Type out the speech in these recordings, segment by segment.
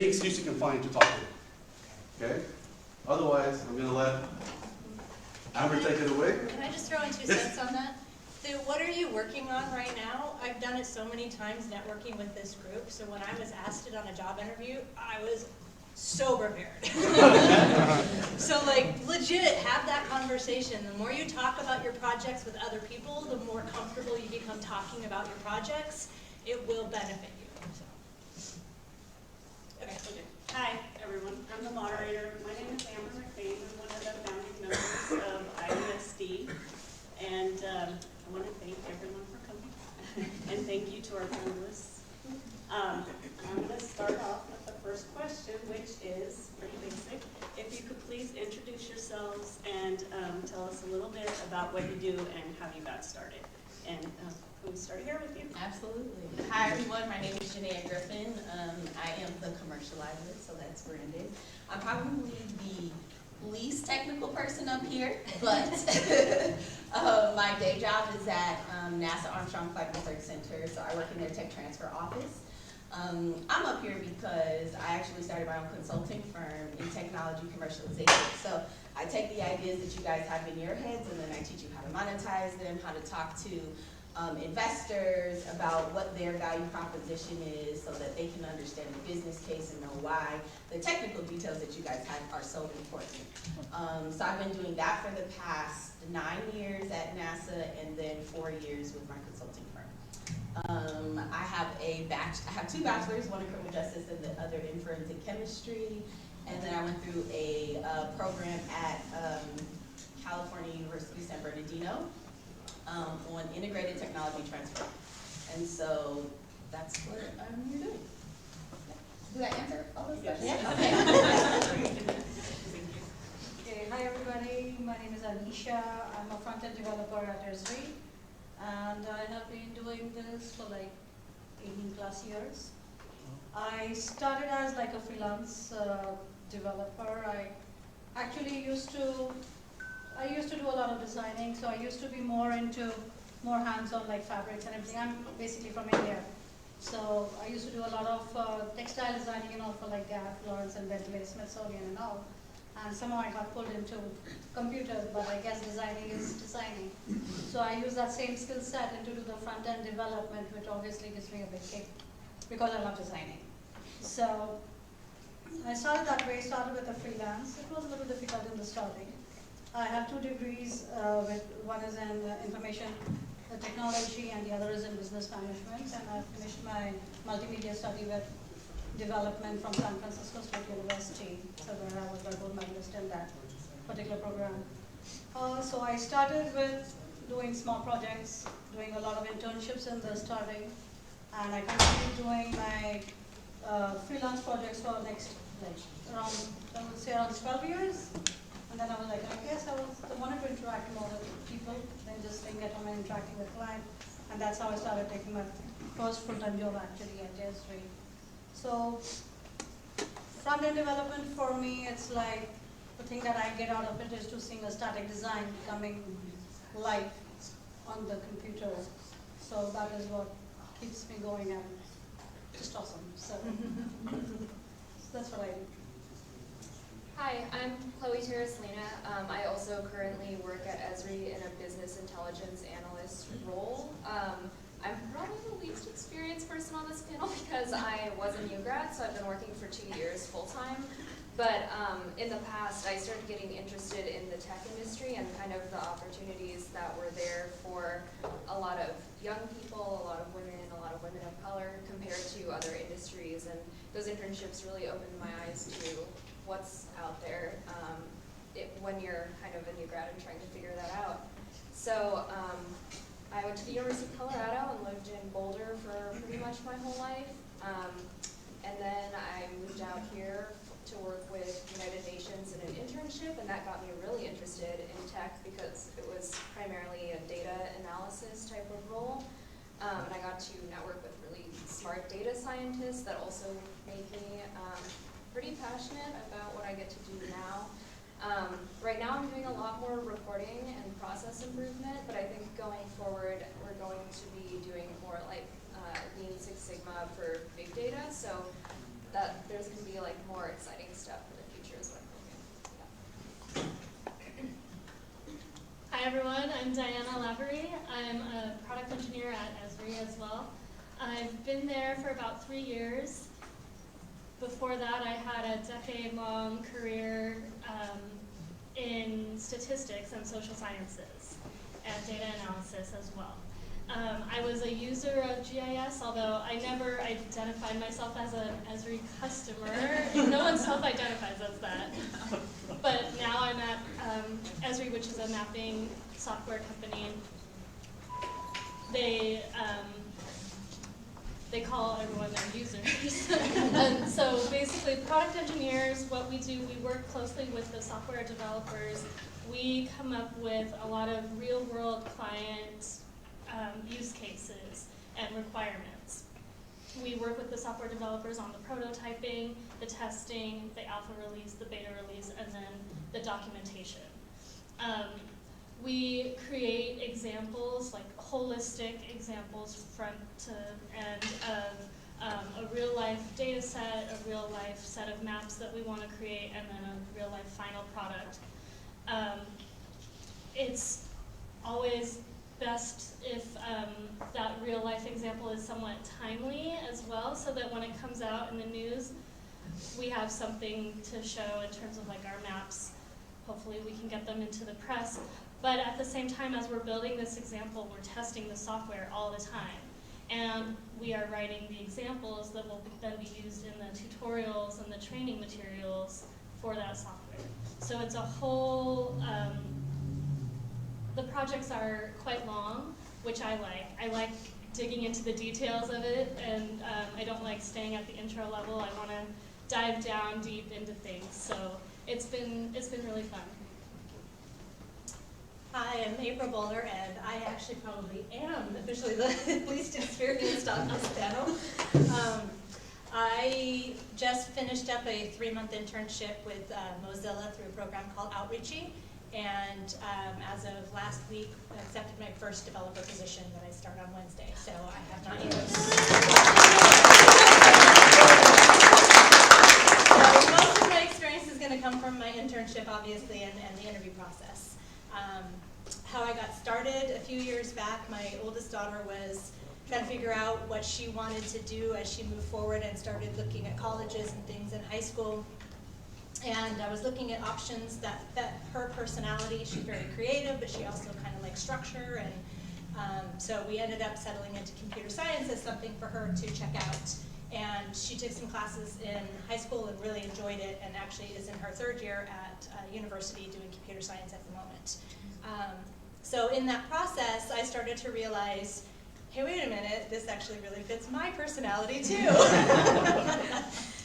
excuse you can find to talk to. Okay? Otherwise, I'm going to let Amber take it away. Can I just throw in 2 cents on that? So what are you working on right now? I've done it so many times networking with this group, so when I was asked it on a job interview, I was so prepared. So like, legit, have that conversation. The more you talk about your projects with other people, the more comfortable you become talking about your projects, it will benefit you. So. Okay. Hi, everyone. I'm the moderator. My name is Ambard. I'm one of the founding members of IESD. And I want to thank everyone for coming. And thank you to our panelists. I'm going to start off with the first question, which is pretty basic. If you could please introduce yourselves and tell us a little bit about what you do and how you got started. And can we start here with you? Absolutely. Hi, everyone. My name is Janeya Griffin. I am the Commercializer, so that's branded. I'm probably the least technical person up here, but my day job is at NASA Armstrong Flight Research Center, so I work in their tech transfer office. I'm up here because I actually started my own consulting firm in technology commercialization. So I take the ideas that you guys have in your heads and then I teach you how to monetize them, how to talk to investors about what their value proposition is so that they can understand the business case and know why the technical details that you guys have are so important. So I've been doing that for the past 9 years at NASA and then 4 years with my consulting firm. I have 2 bachelors, one in criminal justice and the other in forensic chemistry. And then I went through a program at California University San Bernardino on integrated technology transfer. And so that's what I'm here doing. Did I answer all those questions? Yes. Okay. Okay, hi everybody, my name is Anisha. I'm a front-end developer at Esri, and I have been doing this for like 18 plus years. I started as like a freelance developer. I actually used to do a lot of designing, so I used to be more hands-on like fabrics and everything. I'm basically from India. So I used to do a lot of textile designing and all for like Gap, Lawrence and Bentley, Smithsonian and all. And somehow I got pulled into computers, but I guess designing is designing. So I use that same skill set into the front-end development, which obviously gives me a big kick because I love designing. So I started that way, started with a freelance. It was a little difficult in the starting. I have 2 degrees, one is in information technology and the other is in business management. And I finished my multimedia study with development from San Francisco State University, so where I was a gold medalist in that particular program. So I started with doing small projects, doing a lot of internships in the starting, and I continued doing my freelance projects for next, around 12 years. And then I was like, I guess I wanted to interact more with people than just staying at home and interacting with clients. And that's how I started taking my first full-time job actually at Esri. So front-end development for me, it's like the thing that I get out of it is to seeing a static design becoming live on the computer. So that is what keeps me going and just awesome. So that's what I do. Hi, I'm Teraslinna. I also currently work at Esri in a business intelligence analyst role. I'm probably the least experienced person on this panel because I was a new grad, so I've been working for 2 years full-time. But in the past, I started getting interested in the tech industry and kind of the opportunities that were there for a lot of young people, a lot of women of color compared to other industries. And those internships really opened my eyes to what's out there when you're kind of a new grad and trying to figure that out. So I went to the University of Colorado and lived in Boulder for pretty much my whole life. And then I moved out here to work with United Nations in an internship, and that got me really interested in tech because it was primarily a data analysis type of role. And I got to network with really smart data scientists that also made me pretty passionate about what I get to do now. Right now I'm doing a lot more reporting and process improvement, but I think going forward we're going to be doing more like Lean Six Sigma for big data. So that there's going to be like more exciting stuff in the future is what I'm hoping. Hi everyone, I'm Diana Lavery. I'm a product engineer at Esri as well. I've been there for about 3 years. Before that, I had a decade-long career in statistics and social sciences and data analysis as well. I was a user of GIS, although I never identified myself as an Esri customer. No one self-identifies as that. But now I'm at Esri, which is a mapping software company. They call everyone their users. And so basically, product engineers, what we do, we work closely with the software developers. We come up with a lot of real-world client use cases and requirements. We work with the software developers on the prototyping, the testing, the alpha release, the beta release, and then the documentation. We create examples, like holistic examples front to end of a real-life data set, a real-life set of maps that we want to create, and then a real-life final product. It's always best if that real-life example is somewhat timely as well, so that when it comes out in the news, we have something to show in terms of like our maps. Hopefully we can get them into the press. But at the same time, as we're building this example, we're testing the software all the time. And we are writing the examples that will then be used in the tutorials and the training materials for that software. So it's a whole, the projects are quite long, which I like. I like digging into the details of it, and I don't like staying at the intro level. I want to dive down deep into things. So it's been really fun. Hi, I'm April Bowler, and I actually probably am officially the least experienced on this panel. I just finished up a 3-month internship with Mozilla through a program called Outreachy, and as of last week, I accepted my first developer position that I start on Wednesday, so I have not yet. So most of my experience is going to come from my internship, obviously, and the interview process. How I got started a few years back, my oldest daughter was trying to figure out what she wanted to do as she moved forward and started looking at colleges and things in high school. And I was looking at options that fit her personality. She's very creative, but she also kind of likes structure. And so we ended up settling into computer science as something for her to check out. And she took some classes in high school and really enjoyed it, and actually is in her 3rd year at university doing computer science at the moment. So in that process, I started to realize, hey, wait a minute, this actually really fits my personality too.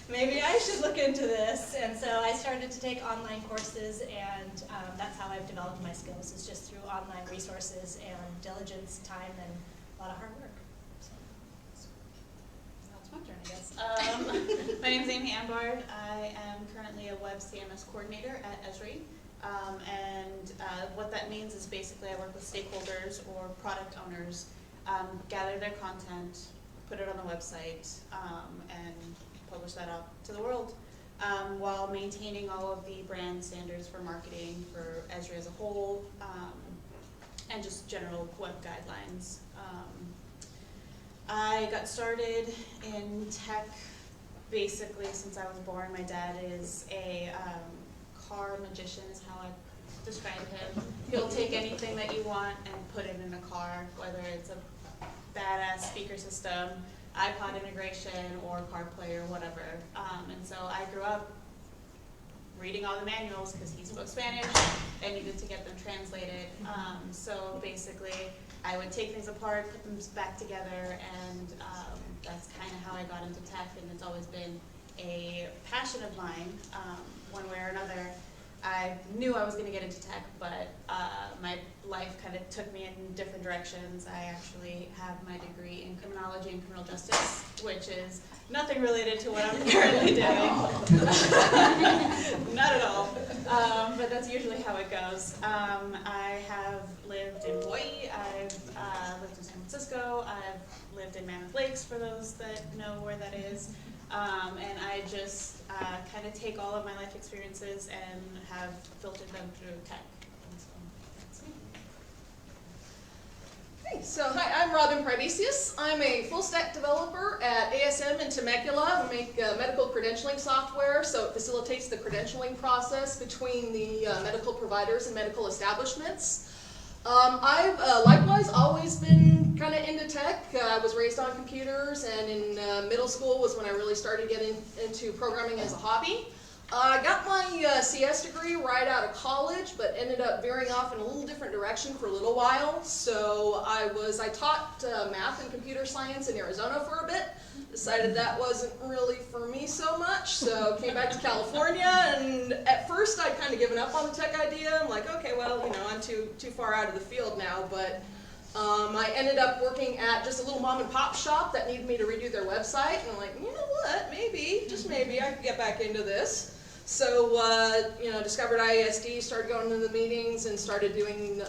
Maybe I should look into this. And so I started to take online courses, and that's how I've developed my skills, is just through online resources and diligence, time, and a lot of hard work. So that's my turn, I guess. My name is Ambard. I am currently a web CMS coordinator at Esri. And what that means is basically I work with stakeholders or product owners, gather their content, put it on the website, and publish that out to the world, while maintaining all of the brand standards for marketing for Esri as a whole, and just general web guidelines. I got started in tech basically since I was born. My dad is a car magician is how I describe him. He'll take anything that you want and put it in a car, whether it's a badass speaker system, iPod integration, or CarPlay or whatever. And so I grew up reading all the manuals because he spoke Spanish and needed to get them translated. So basically, I would take things apart, put them back together, and that's kind of how I got into tech, and it's always been a passion of mine, one way or another. I knew I was going to get into tech, but my life kind of took me in different directions. I actually have my degree in criminology and criminal justice, which is nothing related to what I'm currently doing. Not at all. But that's usually how it goes. I have lived in Hawaii. I've lived in San Francisco. I've lived in Mammoth Lakes, for those that know where that is. And I just kind of take all of my life experiences and have filtered them through tech. And so that's me. Hey, so hi, I'm Robin Preibisius. I'm a full-stack developer at ASM in Temecula. We make medical credentialing software, so it facilitates the credentialing process between the medical providers and medical establishments. I've likewise always been kind of into tech. I was raised on computers, and in middle school was when I really started getting into programming as a hobby. I got my CS degree right out of college, but ended up veering off in a little different direction for a little while. So I taught math and computer science in Arizona for a bit. Decided that wasn't really for me so much, so came back to California, and at first I'd kind of given up on the tech idea. I'm like, okay, well, you know, I'm too far out of the field now, but I ended up working at just a little mom and pop shop that needed me to redo their website, and I'm like, you know what, maybe, just maybe, I could get back into this. So, you know, discovered IESD, started going to the meetings, and started doing,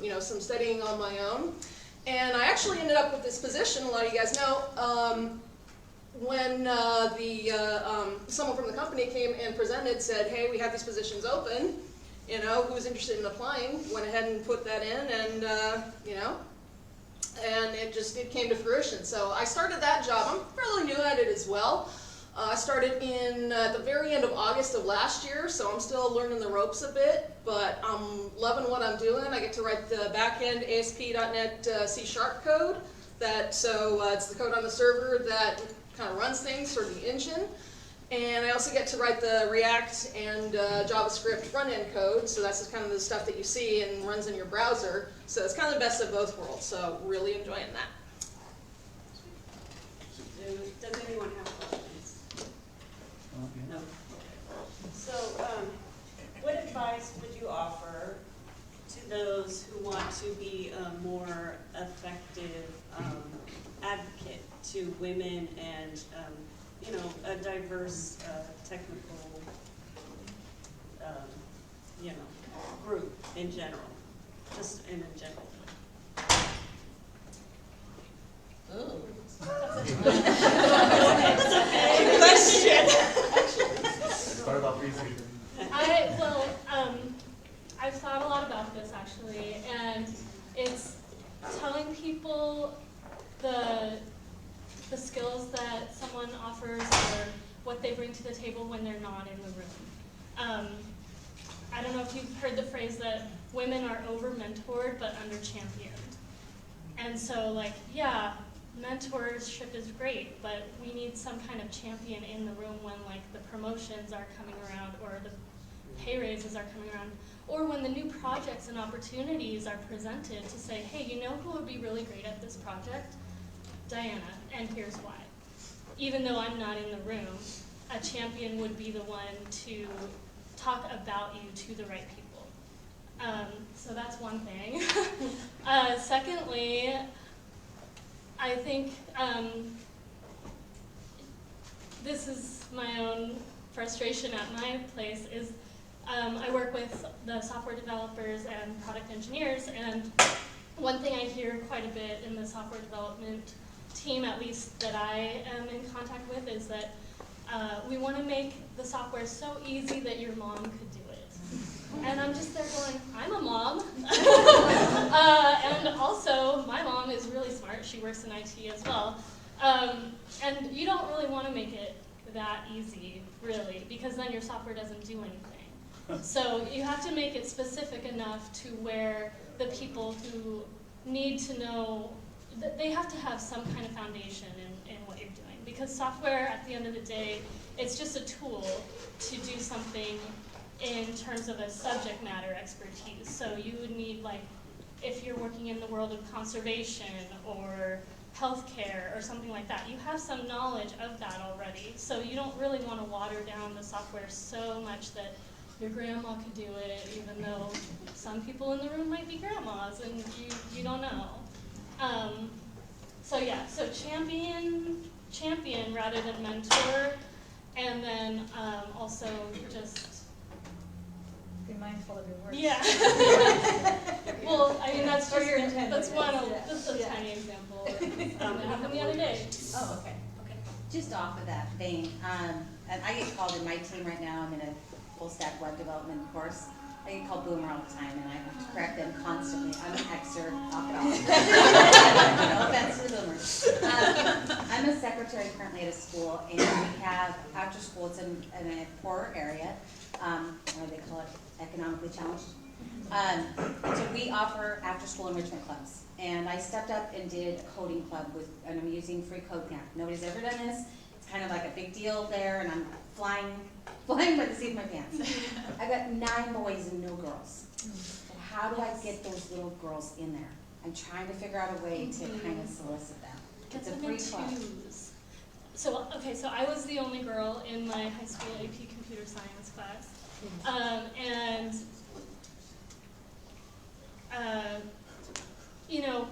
you know, some studying on my own. And I actually ended up with this position, a lot of you guys know, when someone from the company came and presented, said, hey, we have these positions open, you know, who's interested in applying, went ahead and put that in, and, you know, and it came to fruition. So I started that job. I'm fairly new at it as well. I started in the very end of August of last year, so I'm still learning the ropes a bit, but I'm loving what I'm doing. I get to write the back-end ASP.NET C# code. It's the code on the server that kind of runs things, sort of the engine. And I also get to write the React and JavaScript front-end code, so that's just kind of the stuff that you see and runs in your browser. So it's kind of the best of both worlds, so really enjoying that. Does anyone have questions? No. So, what advice would you offer to those who want to be a more effective advocate to women and, you know, a diverse technical, you know, group in general, just in a general way? Ooh. Question. Start off easy. I've thought a lot about this actually, and it's telling people the skills that someone offers or what they bring to the table when they're not in the room. I don't know if you've heard the phrase that women are over-mentored but under-championed. And so, like, yeah, mentorship is great, but we need some kind of champion in the room when, like, the promotions are coming around or the pay raises are coming around, or when the new projects and opportunities are presented to say, hey, you know who would be really great at this project? Diana, and here's why. Even though I'm not in the room, a champion would be the one to talk about you to the right people. So that's one thing. Secondly, I think this is my own frustration at my place is I work with the software developers and product engineers, and one thing I hear quite a bit in the software development team, at least that I am in contact with, is that we want to make the software so easy that your mom could do it. And I'm just there going, I'm a mom. And also, my mom is really smart. She works in IT as well. And you don't really want to make it that easy, really, because then your software doesn't do anything. So you have to make it specific enough to where the people who need to know, they have to have some kind of foundation in what you're doing. Because software, at the end of the day, it's just a tool to do something in terms of a subject matter expertise. So you would need, like, if you're working in the world of conservation or healthcare or something like that, you have some knowledge of that already. So you don't really want to water down the software so much that your grandma could do it, even though some people in the room might be grandmas and you don't know. So yeah, so champion rather than mentor, and then also just Be mindful of your words. yeah. Well, I mean that's Or just your intent, that's I one guess, yeah. that's a Yeah. tiny example. It happened the other day. Oh, okay. Just off of that vein, and I get called in my team right now, I'm in a full stack web development course. I get called boomer all the time, and I have to correct them constantly. I'm an Xer, knock it off. No offense to the boomers. I'm a secretary currently at a school, and we have after school, it's in a poorer area, or they call it economically challenged. So we offer after school enrichment clubs. And I stepped up and did a coding club and I'm using free code camp. Nobody's ever done this. It's kind of like a big deal there, and I'm flying by the seat of my pants. I've got 9 boys and no girls. So how do I get those little girls in there? I'm trying to figure out a way to kind of solicit them. It's a free club. So, okay, so I was the only girl in my high school AP computer science class. You know,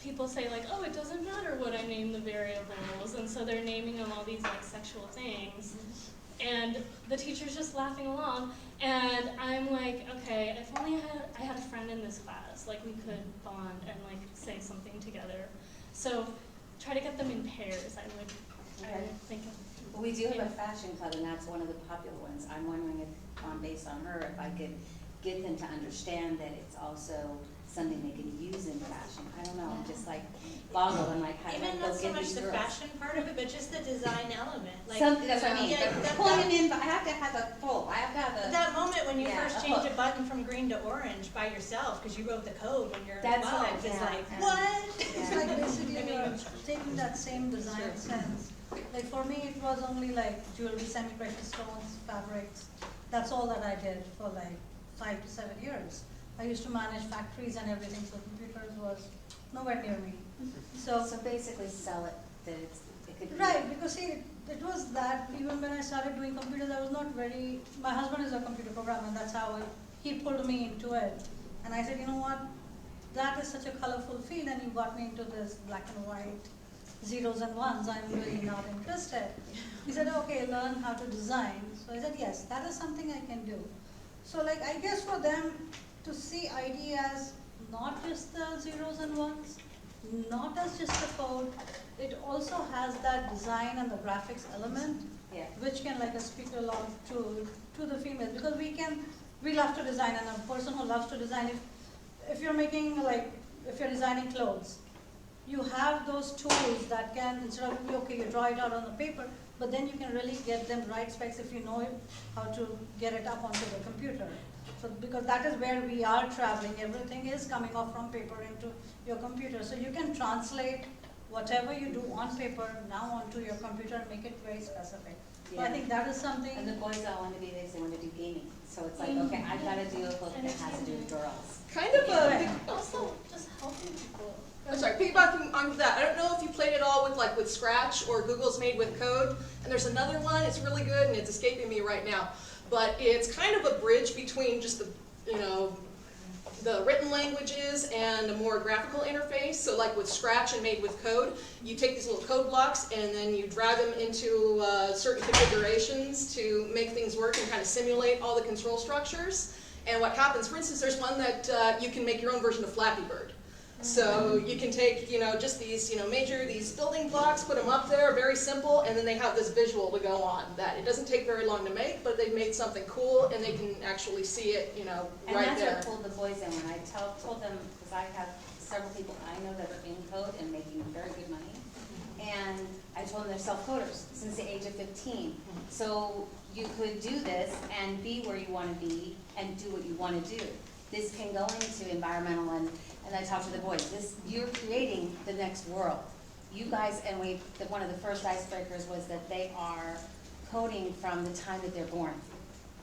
people say like, oh, it doesn't matter what I name the variables, and so they're naming them all these like sexual things. And the teacher's just laughing along, and I'm like, okay, if only I had a friend in this class, like we could bond and like say something together. So try to get them in pairs, I would think of. Well, we do have a fashion club, and that's one of the popular ones. I'm wondering if, based on her, if I could get them to understand that it's also something they can use in fashion. I don't know, I'm just like boggled. I'm like, how do I Even go not so get much these the girls? fashion part of it, but just the design element. Like, That's what I mean. yeah, But pulling them in, but I have to have a pull. I have to have a. that moment when you Yeah, first a change hook. a button from green to orange by yourself because you wrote the code when you're That's 12 what I- is yeah, like, yeah. what? It's like basically taking that same design sense. Like for me, it was only like jewelry, semi-precious stones, fabrics. That's all that I did for like 5 to 7 years. I used to manage factories and everything, so computers was nowhere near me. So basically sell it, that it could be. right, because see, it was that even when I started doing computers, I was not very, my husband is a computer programmer, and that's how he pulled me into it. And I said, you know what, that is such a colorful field, and you got me into this black and white, zeros and ones, I'm really not interested. He said, okay, learn how to design. So I said, yes, that is something I can do. So like, I guess for them to see ID as not just the zeros and ones, not as just the code, it also has that design and the graphics element, Yeah. which can like speak a lot to the females, because we love to design, and a person who loves to design, if you're making like, if you're designing clothes, you have those tools that can, instead of, okay, you draw it out on the paper, but then you can really get them right specs if you know how to get it up onto the computer. So because that is where we are traveling, everything is coming off from paper into your computer. So you can translate whatever you do on paper now onto your computer and make it very specific. So I Yeah. think that is something. And the boys all want to be this, they want to do gaming. So it's like, okay, I've got to do a book that has to do with girls. Kind of a, Also, just helping people. I'm sorry, piggybacking on that, I don't know if you played it all with Scratch or Google's Made with Code, and there's another one, it's really good and it's escaping me right now, but it's kind of a bridge between just the, the written languages and a more graphical interface. So like with Scratch and Made with Code, you take these little code blocks and then you drag them into certain configurations to make things work and kind of simulate all the control structures. And what happens, for instance, there's one that you can make your own version of Flappy Bird. So you can take, just these, these building blocks, put them up there, very simple, and then they have this visual to go on that it doesn't take very long to make, but they've made something cool and they can actually see it, And right that's there. what pulled the boys in when I told them, because I have several people I know that are in code and making very good money. And I told them they're self-coders since the age of 15. So you could do this and be where you want to be and do what you want to do. This can go into environmental and I talked to the boys, you're creating the next world. You guys, and one of the first icebreakers was that they are coding from the time that they're born.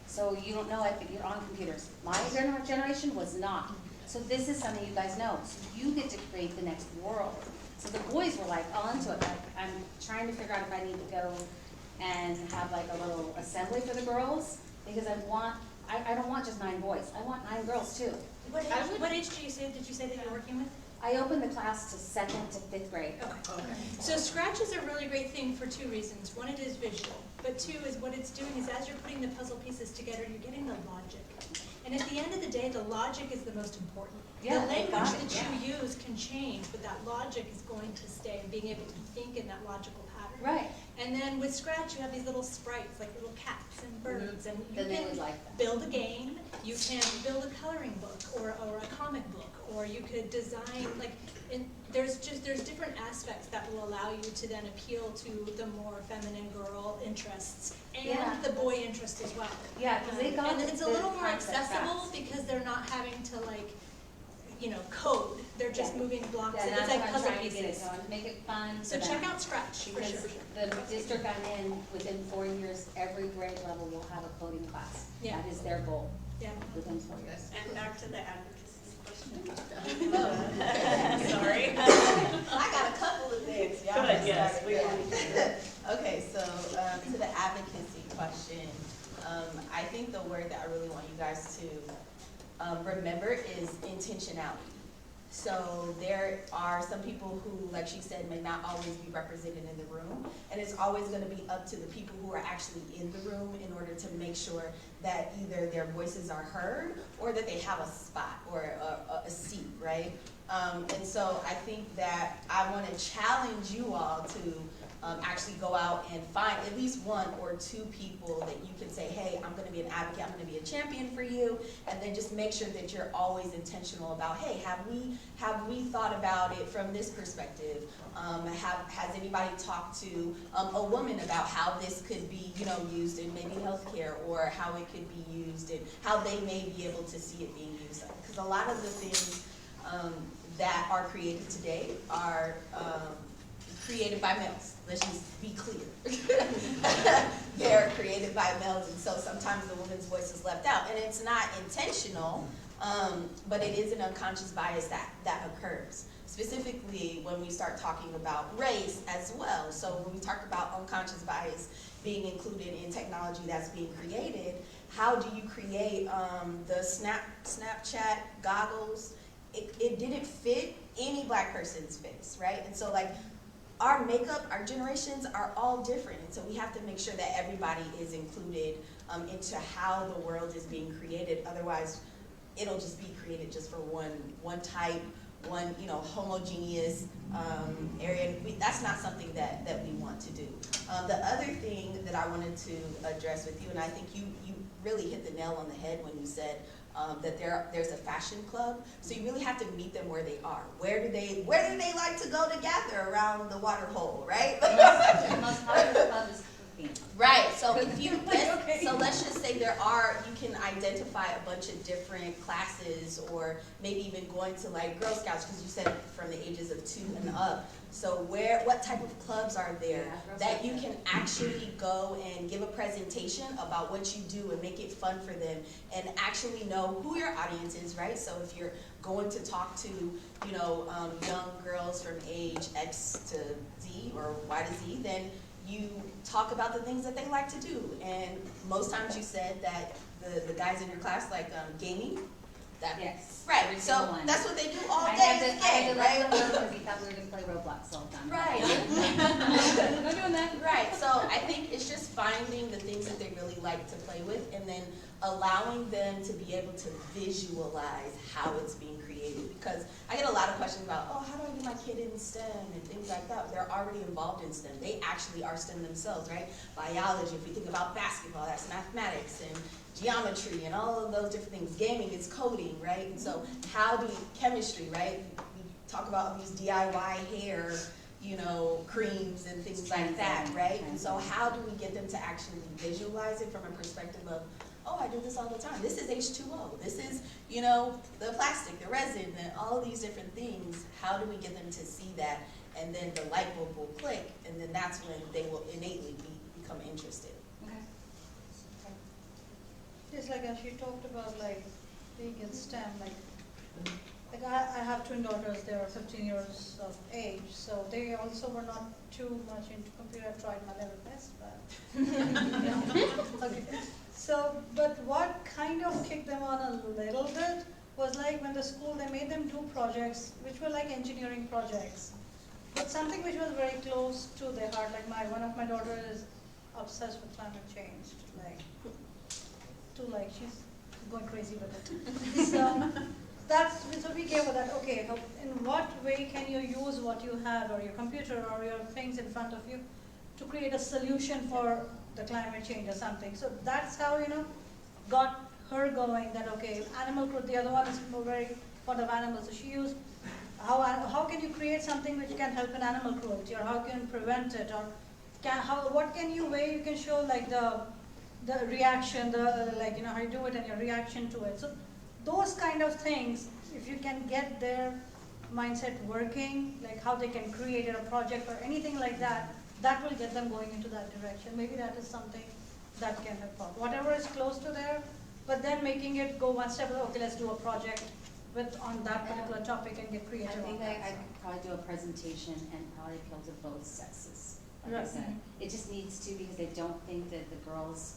So you don't know it, but you're on computers. My generation was not. So this is something you guys know. So you get to create the next world. So the boys were like onto it. Like, I'm trying to figure out if I need to go and have like a little assembly for the girls, because I don't want just 9 boys. I want 9 girls too. What age did you say that you're working with? I opened the class to 2nd to 5th grade. Okay. So Scratch is a really great thing for 2 reasons. One, it is visual, but 2 is what it's doing is as you're putting the puzzle pieces together, you're getting the logic. And at the end of the day, the logic is the most important. Yeah, the language got it, that you use can change, but that logic is going to stay, and being able to think in that logical pattern. Right. And then with Scratch, you have these little sprites, like little cats and birds, and you Then they can would like that. build a game, you can build a coloring book or a comic book, or you could design, like, there's different aspects that will allow you to then appeal to the more feminine girl interests and Yeah. the boy interest as well. Yeah, because they got And it's a the little more concept accessible fast. because they're not having to like, code, they're just Yeah. moving blocks, Yeah, and that's it's like what I'm puzzle trying to get it pieces. going, to make it fun. So for check them. out Scratch, for Because sure. the district I'm in, within 4 years, every grade level will have a coding class. Yeah. That is their goal Yeah. within 4 years. And back to the advocacy question. Sorry. I got a couple of things. Y'all Good, can yes, start we it. want to. Okay, so to the advocacy question, I think the word that I really want you guys to remember is intentionality. So there are some people who, like she said, may not always be represented in the room, and it's always going to be up to the people who are actually in the room in order to make sure that either their voices are heard or that they have a spot or a seat, right? And so I think that I want to challenge you all to actually go out and find at least 1 or 2 people that you can say, hey, I'm going to be an advocate, I'm going to be a champion for you, and then just make sure that you're always intentional about, hey, have we thought about it from this perspective? Has anybody talked to a woman about how this could be, used in maybe healthcare, or how it could be used and how they may be able to see it being used? Because a lot of the things that are created today are created by males. Let's just be clear. They're created by males, and so sometimes the woman's voice is left out. And it's not intentional, but it is an unconscious bias that occurs. Specifically when we start talking about race as well. So when we talk about unconscious bias being included in technology that's being created, how do you create the Snapchat goggles? It didn't fit any black person's face, right? And so like, our makeup, our generations are all different, and so we have to make sure that everybody is included into how the world is being created. Otherwise, it'll just be created just for one type, one homogeneous area. That's not something that we want to do. The other thing that I wanted to address with you, and I think you really hit the nail on the head when you said that there's a fashion club. So you really have to meet them where they are. Where do they like to go to gather around the water hole, right? The most popular club is cooking. Right. So if you so let's just say you can identify a bunch of different classes, or maybe even going to like Girl Scouts, because you said from the ages of 2 and up. So what type of clubs are there that you can actually go and give a presentation about what you do and make it fun for them, and actually know who your audience is, right? So if you're going to talk to, young girls from age X to Z or Y to Z, then you talk about the things that they like to do. And most times you said that the guys in your class like gaming. Yes. Right, every so single one. that's what they do all I day, had is to game, let them know right? because he thought we were going to play Roblox all the time. Right. Not doing that. Right, so I think it's just finding the things that they really like to play with, and then allowing them to be able to visualize how it's being created. Because I get a lot of questions about, how do I get my kid in STEM and things like that. They're already involved in STEM. They actually are STEM themselves, right? Biology, if we think about basketball, that's mathematics, and geometry, and all of those different things. Gaming is coding, right? And so chemistry, right? We talk about these DIY hair, creams and things like that, right? And so how do we get them to actually visualize it from a perspective of, I do this all the time. This is H2O. This is, the plastic, the resin, and all these different things. How do we get them to see that? And then the light bulb will click, and then that's when they will innately become interested. Just like as you talked about, like being in STEM, like I have twin daughters. They are 15 years of age, so they also were not too much into computer. I tried my level best, but okay. So, but what kind of kicked them on a little bit was like when the school, they made them do projects which were like engineering projects, but something which was very close to their heart. Like one of my daughters is obsessed with climate change, she's going crazy with it. So we gave her that, okay, in what way can you use what you have, or your computer, or your things in front of you, to create a solution for the climate change or something. So that's how, got her going, that okay, animal cruelty, the other one is very fond of animals, so she used how can you create something which can help in animal cruelty, or how can you prevent it, or what can you way you can show like the reaction, how you do it and your reaction to it. So those kind of things, if you can get their mindset working, like how they can create a project or anything like that, that will get them going into that direction. Maybe that is something that can help out. Whatever is close to there, but then making it go one step, okay, let's do a project on that particular topic and get creative I think on that. I could probably do a presentation and probably appeal to both sexes. Like I Right. said, it just needs to, because I don't think that the girls,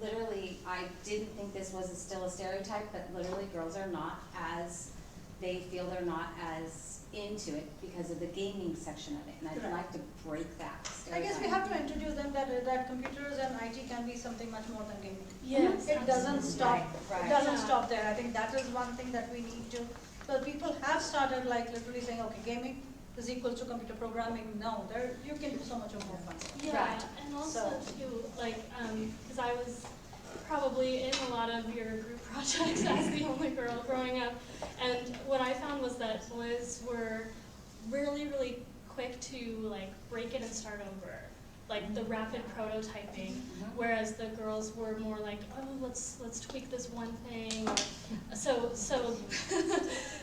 literally, I didn't think this was still a stereotype, but literally girls are not as, they feel they're not as into it because of the gaming section of it, and I'd Correct. like to break that I guess we stereotype. have to introduce them that computers and IT can be something much more than gaming. Yes, It doesn't stop. Right. It doesn't Yeah. stop there. I think that is one thing that we need to. So people have started like literally saying, okay, gaming is equal to computer programming. No, you can do so much more fun stuff. Yeah, Right. and also too, like, because I was probably in a lot of your group projects as the only girl growing up, and what I found was that boys were really, really quick to like break it and start over, like the rapid prototyping, whereas the girls were more like, oh, let's tweak this one thing, or, so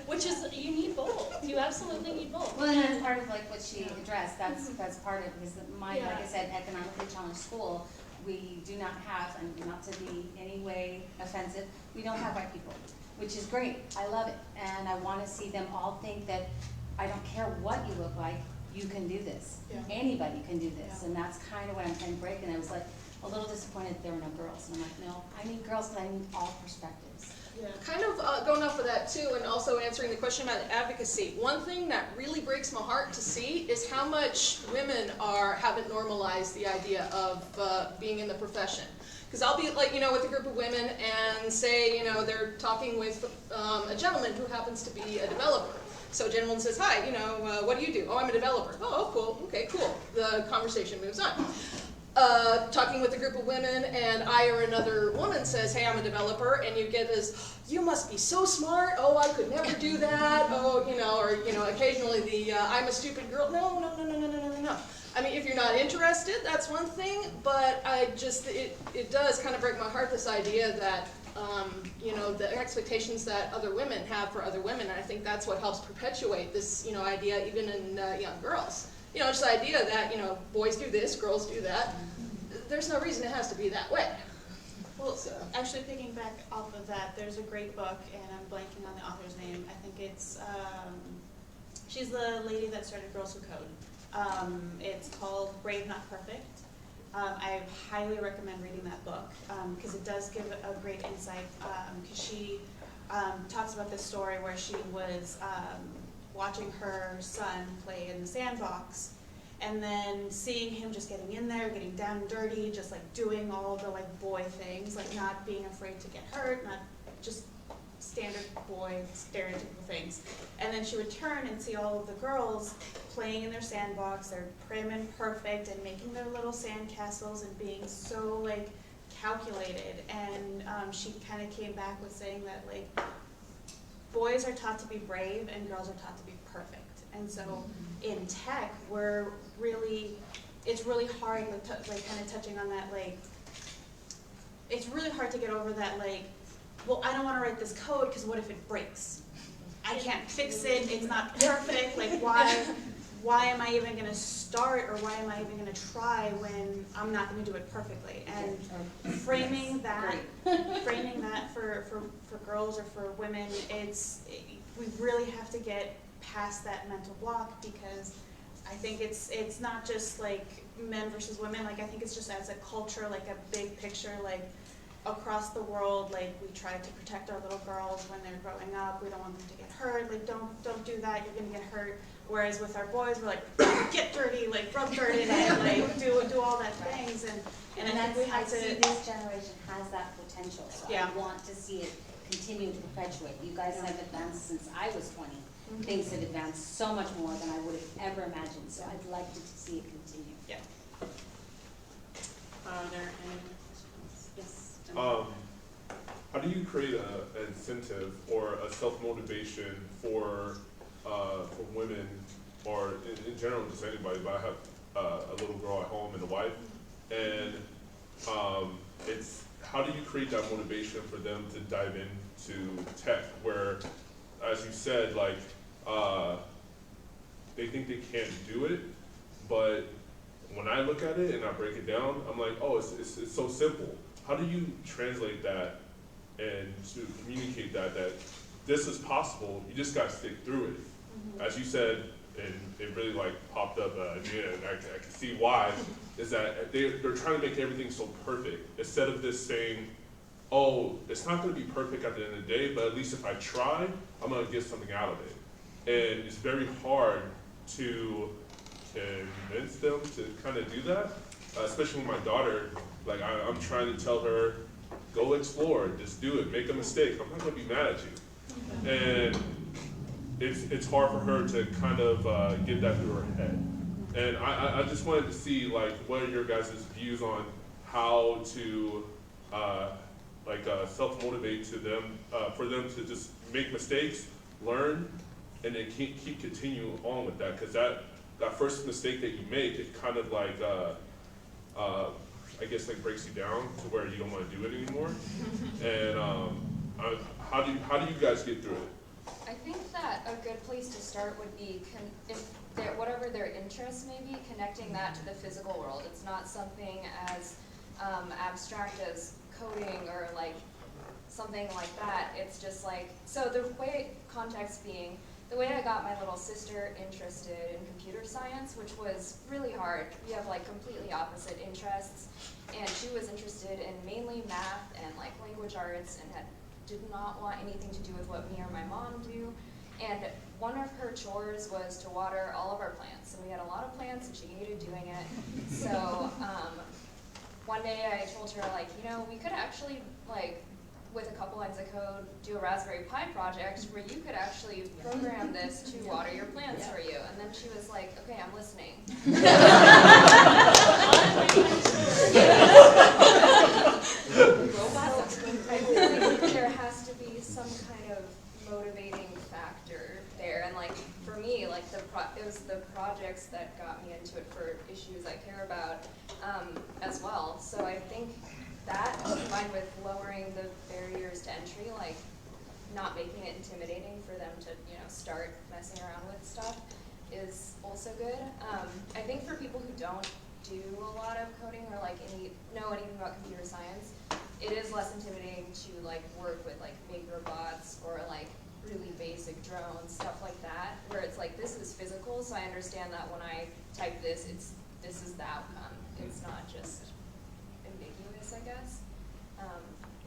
which is, you need both. You absolutely need both. Well, and that's part of like what she addressed, that's part of it, because like I said, economically challenged school, we do not have, and not to be any way offensive, we don't have white people, which is great, I love it, and I want to see them all think that I don't care what you look like, you can do this. Yeah. Anybody can do this, Yeah. and that's kind of what I'm trying to break, and I was like a little disappointed that there were no girls, and I'm like, no, I need girls, but I need all perspectives. Yeah. Kind of going off of that too, and also answering the question about advocacy. One thing that really breaks my heart to see is how much women haven't normalized the idea of being in the profession. Because I'll be like, with a group of women and say, they're talking with a gentleman who happens to be a developer. So a gentleman says, hi, what do you do? Oh, I'm a developer. Oh, cool. Okay, cool. The conversation moves on. Talking with a group of women, and I or another woman says, hey, I'm a developer, and you get this, you must be so smart. Oh, I could never do that. Oh, or occasionally the I'm a stupid girl. No. I mean, if you're not interested, that's one thing, but it does kind of break my heart, this idea that the expectations that other women have for other women, and I think that's what helps perpetuate this, idea even in young girls. Just the idea that, boys do this, girls do that. There's no reason it has to be that way. Well, actually picking back off of that, there's a great book, and I'm blanking on the author's name. I think it's, she's the lady that started Girls Who Code. It's called Brave Not Perfect. I highly recommend reading that book because it does give a great insight, because she talks about this story where she was watching her son play in the sandbox, and then seeing him just getting in there, getting down and dirty, just like doing all the like boy things, like not being afraid to get hurt, not just standard boy stereotypical things. And then she would turn and see all of the girls playing in their sandbox, they're prim and perfect and making their little sand castles and being so like calculated. And she kind of came back with saying that like boys are taught to be brave and girls are taught to be perfect. And so in tech, it's really hard, like kind of touching on that, like, it's really hard to get over that, like, well, I don't want to write this code because what if it breaks? I can't fix it, it's not perfect, like why am I even going to start, or why am I even going to try when I'm not going to do it perfectly? And framing that for girls or for women, we really have to get past that mental block, because I think it's not just like men versus women, like I think it's just as a culture, like a big picture, like across the world, like we try to protect our little girls when they're growing up. We don't want them to get hurt, like don't do that, you're gonna get hurt. Whereas with our boys, we're like, get dirty, like rub dirt in it, like do all that things, and I think we have to. See, this generation has that potential, so Yeah. I want to see it continue to perpetuate. You guys have advanced since I was 20. Things have advanced so much more than I would have ever imagined, so I'd like to see it continue. Yeah. Are there any questions? Yes. How do you create an incentive or a self-motivation for women, or in general just anybody, but I have a little girl at home and a wife, and it's how do you create that motivation for them to dive into tech where, as you said, like they think they can't do it, but when I look at it and I break it down, I'm like, oh, it's so simple. How do you translate that and to communicate that this is possible? You just got to stick through it. Mm-hmm. As you said, and it really like popped up idea, and I can see why, is that they're trying to make everything so perfect. Instead of just saying, oh, it's not going to be perfect at the end of the day, but at least if I try, I'm going to get something out of it. And it's very hard to convince them to kind of do that, especially with my daughter. Like I'm trying to tell her, go explore, just do it, make a mistake. I'm not going to be mad at you. And it's hard for her to kind of get that through her head. And I just wanted to see like what are your guys' views on how to self-motivate to them, for them to just make mistakes, learn, and then keep continuing on with that, because that first mistake that you make, it kind of like I guess like breaks you down to where you don't want to do it anymore. And how do you guys get through it? I think that a good place to start would be, whatever their interests may be, connecting that to the physical world. It's not something as abstract as coding or like something like that. It's just like, so the way, context being, the way I got my little sister interested in computer science, which was really hard. We have like completely opposite interests, and she was interested in mainly math and like language arts, and did not want anything to do with what me or my mom do. And one of her chores was to water all of our plants, and we had a lot of plants, and she hated doing it. So one day I told her, like, you know, we could actually, like, with a couple lines of code, do a Raspberry Pi project where you could actually program this to water your plants for you. And then she was like, okay, I'm listening. I feel like there has to be some kind of motivating factor there. And like for me, like it was the projects that got me into it for issues I care about as well. So I think that combined with lowering the barriers to entry, like not making it intimidating for them to, you know, start messing around with stuff is also good. I think for people who don't do a lot of coding or like know anything about computer science, it is less intimidating to like work with like big robots or like really basic drones, stuff like that, where it's like this is physical, so I understand that when I type this, this is the outcome. It's not just ambiguous, I guess.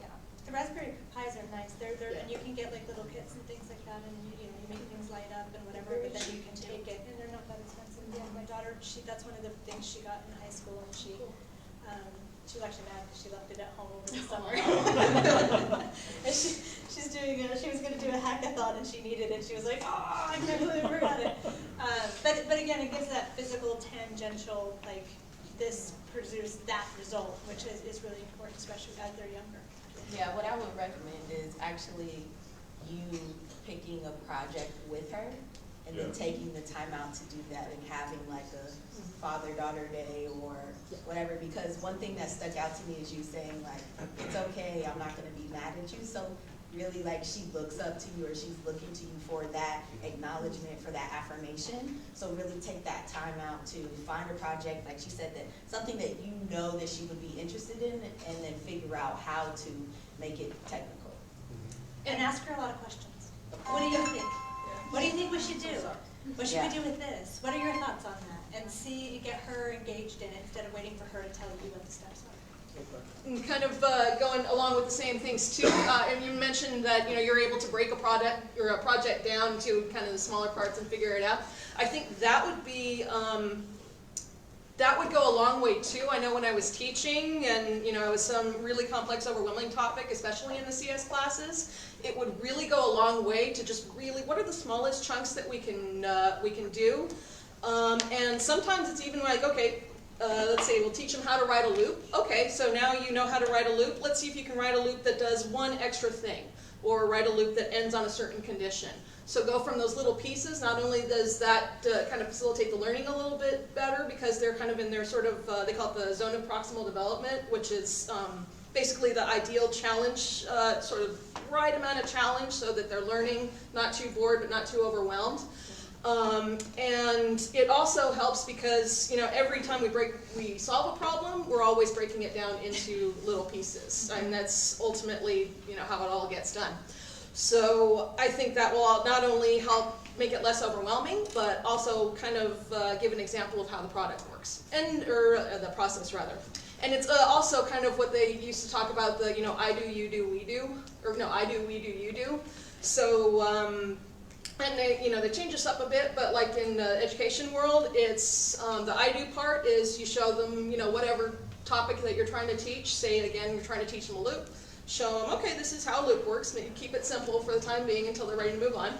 Yeah. The Raspberry Pis are nice. And you can get like little kits and things like that, and you make things light up and whatever. But then you can take it, and they're not that expensive. Yeah, my daughter, that's one of the things she got in high school, and she was actually mad because she left it at home over the summer. And she's doing she was going to do a hackathon, and she needed it. She was like, oh, I can't believe we're at it. But again, it gives that physical, tangential, like this produce that result, which is really important, especially as they're younger. Yeah, what I would recommend is actually you picking a project with her and then taking the time out to do that and having like a father-daughter day or whatever, because one thing that stuck out to me is you saying like, it's okay, I'm not gonna be mad at you. So really like she looks up to you or she's looking to you for that acknowledgement, for that affirmation. So really take that time out to find a project, like she said, that something that you know that she would be interested in, and then figure out how to make it technical. And ask her a lot of questions. What do you think? What do you think we should do? What should we do with this? What are your thoughts on that? And get her engaged in it instead of waiting for her to tell you what the steps are. And kind of going along with the same things too, and you mentioned that you're able to break a project down to kind of the smaller parts and figure it out. I think that would be that would go a long way too. I know when I was teaching and it was some really complex, overwhelming topic, especially in the CS classes, it would really go a long way to just really, what are the smallest chunks that we can do? And sometimes it's even like, okay, let's say we'll teach them how to write a loop. Okay, so now you know how to write a loop. Let's see if you can write a loop that does one extra thing, or write a loop that ends on a certain condition. So go from those little pieces. Not only does that kind of facilitate the learning a little bit better, because they're kind of in their sort of, they call it the zone of proximal development, which is basically the ideal challenge, sort of right amount of challenge so that they're learning, not too bored but not too overwhelmed. And it also helps because, you know, every time we solve a problem, we're always breaking it down into little pieces. And that's ultimately, you know, how it all gets done. So I think that will not only help make it less overwhelming, but also kind of give an example of how the product works, or the process rather. And it's also kind of what they used to talk about, the, you know, I do, you do, we do, or no, I do, we do, you do. So, and they, you know, they change this up a bit, but like in the education world, it's the I do part is you show them, you know, whatever topic that you're trying to teach. Say it again, you're trying to teach them a loop. Show them, okay, this is how a loop works. Maybe keep it simple for the time being until they're ready to move on.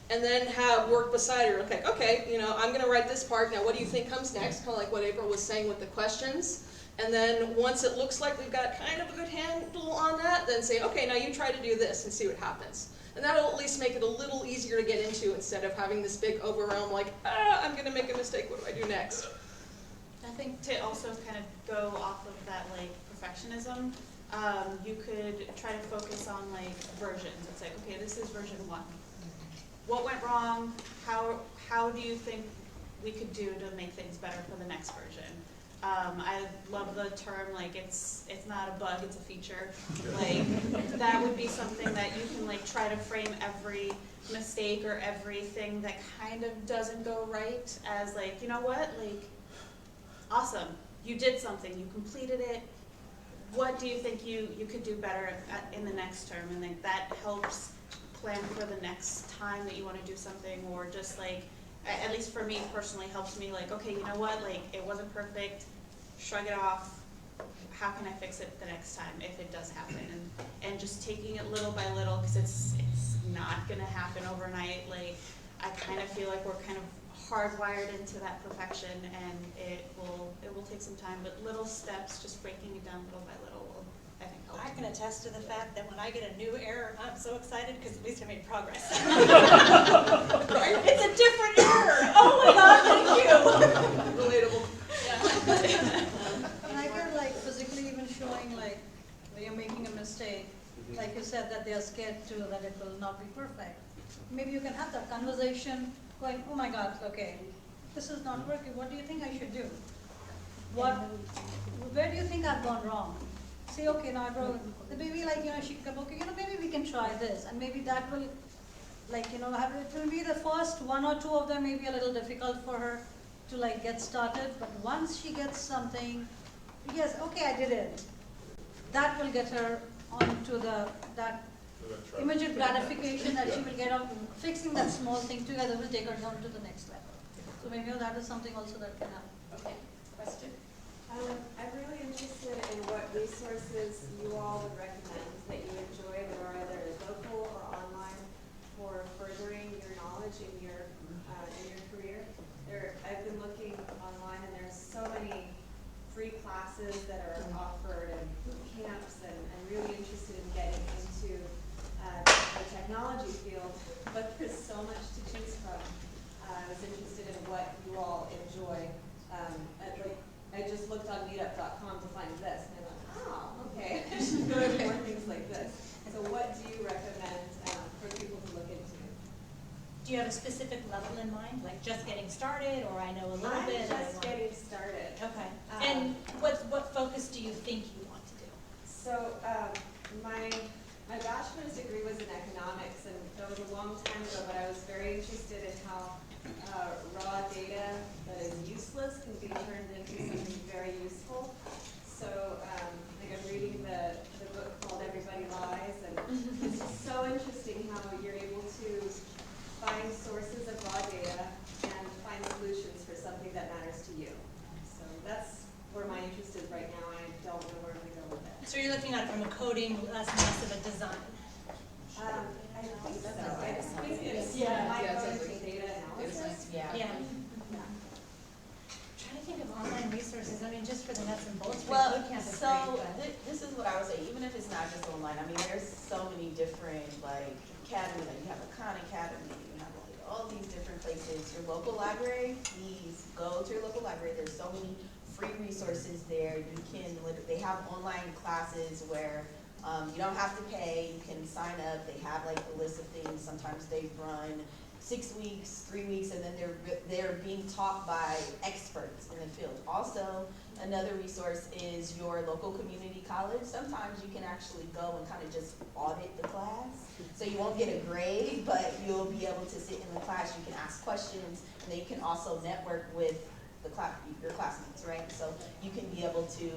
And then have work beside her. Okay, you know, I'm going to write this part. Now, what do you think comes next? Kind of like what April was saying with the questions. And then once it looks like we've got kind of a good handle on that, then say, okay, now you try to do this and see what happens. And that'll at least make it a little easier to get into instead of having this big overwhelm like, I'm going to make a mistake, what do I do next? I think to also kind of go off of that like perfectionism, you could try to focus on like versions. It's like, okay, this is version 1. What went wrong? How do you think we could do to make things better for the next version? I love the term, like, it's not a bug, it's a feature. Like, that would be something that you can, like, try to frame every mistake or everything that kind of doesn't go right as, like, you know what, like, awesome, you did something, you completed it. What do you think you could do better in the next term? And, like, that helps plan for the next time that you want to do something, or just, like, at least for me personally, helps me, like, okay, you know what, like, it wasn't perfect, shrug it off, how can I fix it the next time if it does happen, and just taking it little by little, because it's not going to happen overnight. Like, I kind of feel like we're kind of hardwired into that perfection, and it will take some time, but little steps, just breaking it down little by little will, I think, help. I can attest to the fact that when I get a new error, I'm so excited because at least I made progress. Right? It's a different error. Oh my God, thank you. Relatable. And I feel like physically even showing like when you're making a mistake, like you said that they are scared too that it will not be perfect. Maybe you can have that conversation going, oh my God, okay, this is not working. What do you think I should do? Where do you think I've gone wrong? Say, okay, now I wrote, maybe like, you know, she can come, okay, you know, maybe we can try this, and maybe that will, like, you know, it will be the first 1 or 2 of them may be a little difficult for her to like get started, but once she gets something, yes, okay, I did it. That will get her onto that immediate gratification that she will get on fixing that small thing together will take her down to the next level. So maybe that is something also that can happen. Okay, question? I'm really interested in what resources you all would recommend that you enjoy that are either local or online for furthering your knowledge in your career. I've been looking online, and there's so many free classes that are offered and boot camps, and I'm really interested in getting into the technology field, but there's so much to choose from. I was interested in what you all enjoy. I just looked on meetup.com to find this, and I went, oh, okay, I should go to more things like this. So what do you recommend for people to look into? Do you have a specific level in mind, like just getting started, or I know a little I'm bit? just getting started. Okay. And what focus do you think you want to do? So my bachelor's degree was in economics, and that was a long time ago, but I was very interested in how raw data that is useless can be turned into something very useful. So like I'm reading the book called Everybody Lies, and it's just so interesting how you're able to find sources of raw data and find solutions for something that matters to you. So that's where my interest is right now, and I don't know where I'm going to go with it. So you're looking at it from a coding less of a design. I think so. I think it's Yeah. my focus is data analysis. Yeah. Yeah. trying to think of online resources, I mean, just for the nuts and bolts, for Well, boot camp is so great, but. this is what I would say, even if it's not just online, I mean, there's so many different, like, academies, like you have a Khan Academy, you have like all these different places. Your local library, please go to your local library, there's so many free resources there. You can, they have online classes where you don't have to pay, you can sign up, they have like a list of things, sometimes they run 6 weeks, 3 weeks, and then they're being taught by experts in the field. Also, another resource is your local community college. Sometimes you can actually go and kind of just audit the class. So you won't get a grade, but you'll be able to sit in the class, you can ask questions, and then you can also network with your classmates, right? So you can be able to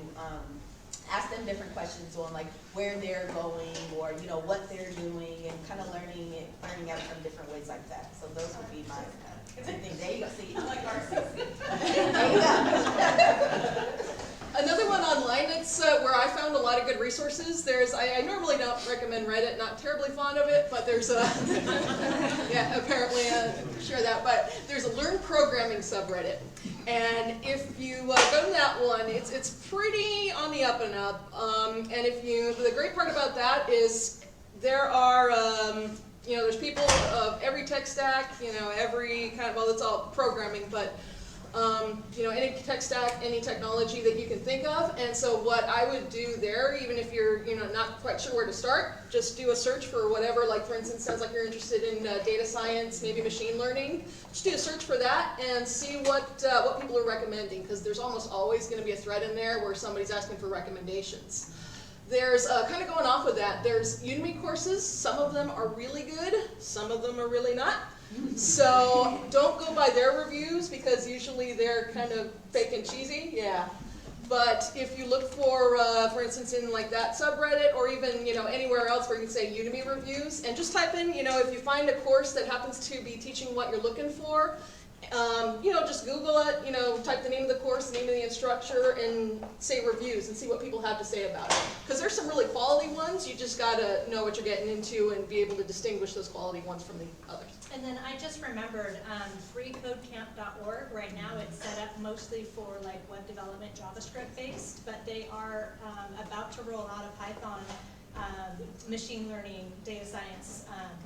ask them different questions on like where they're going or what they're doing, and kind of learning out from different ways like that. So those would be my things. There you go. See, I like RCC. There you go. Another one online that's where I found a lot of good resources. I normally don't recommend Reddit, not terribly fond of it, but there's a, yeah, apparently share that, but there's a Learn Programming subreddit. And if you go to that one, it's pretty on the up and up. And the great part about that is there are, there's people of every tech stack, every kind of, well, it's all programming, but any tech stack, any technology that you can think of. And so what I would do there, even if you're not quite sure where to start, just do a search for whatever, like for instance, sounds like you're interested in data science, maybe machine learning. Just do a search for that and see what people are recommending, because there's almost always going to be a thread in there where somebody's asking for recommendations. There's kind of going off with that, there's Udemy courses. Some of them are really good, some of them are really not. So don't go by their reviews, because usually they're kind of fake and cheesy, yeah. But if you look for instance, in like that subreddit, or even anywhere else where you can say Udemy reviews, and just type in, if you find a course that happens to be teaching what you're looking for, just Google it, type the name of the course, the name of the instructor, and say reviews and see what people have to say about it. Because there's some really quality ones, you just gotta know what you're getting into and be able to distinguish those quality ones from the others. And then I just remembered freecodecamp.org. Right now it's set up mostly for like web development, JavaScript based, but they are about to roll out a Python machine learning data science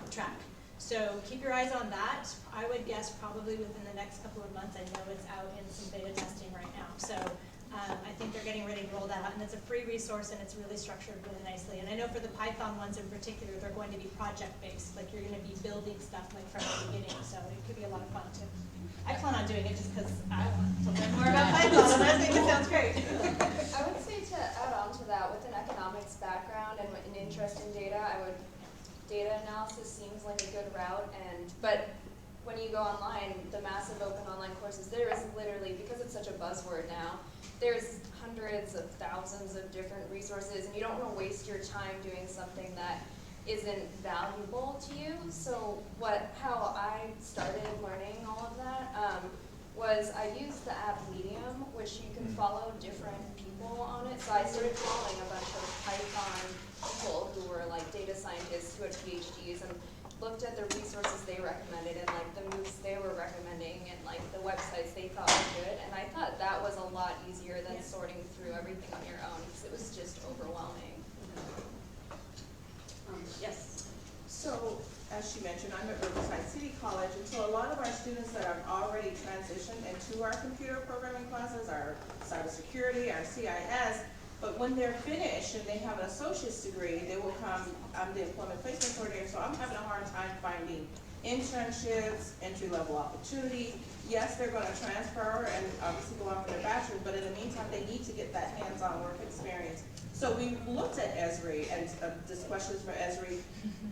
track. So keep your eyes on that. I would guess probably within the next couple of months. I know it's out in some beta testing right now. So I think they're getting ready to roll that out, and it's a free resource, and it's really structured really nicely. And I know for the Python ones in particular, they're going to be project-based, like you're going to be building stuff like from the beginning, so it could be a lot of fun too. I plan on doing it just because I want to learn more about Python, and I think it sounds great. I would say to add on to that, with an economics background and an interest in data, data analysis seems like a good route, but when you go online, the massive open online courses, there is literally, because it's such a buzzword now, there's hundreds of thousands of different resources, and you don't want to waste your time doing something that isn't valuable to you. So how I started learning all of that was I used the app Medium, which you can follow different people on it. So I started following a bunch of Python people who were like data scientists who had PhDs, and looked at the resources they recommended and like the moves they were recommending and like the websites they thought were good. And I thought that was a lot easier than sorting through everything on your own, because it was just overwhelming. Yes. So, as she mentioned, I'm at Riverside City College, and so a lot of our students that have already transitioned into our computer programming classes, our cybersecurity, our CIS, but when they're finished and they have an associate's degree, they will come, I'm the employment placement coordinator, so I'm having a hard time finding internships, entry-level opportunity. Yes, they're going to transfer and obviously go on for their bachelor's, but in the meantime, they need to get that hands-on work experience. So we looked at Esri, and this question is for Esri.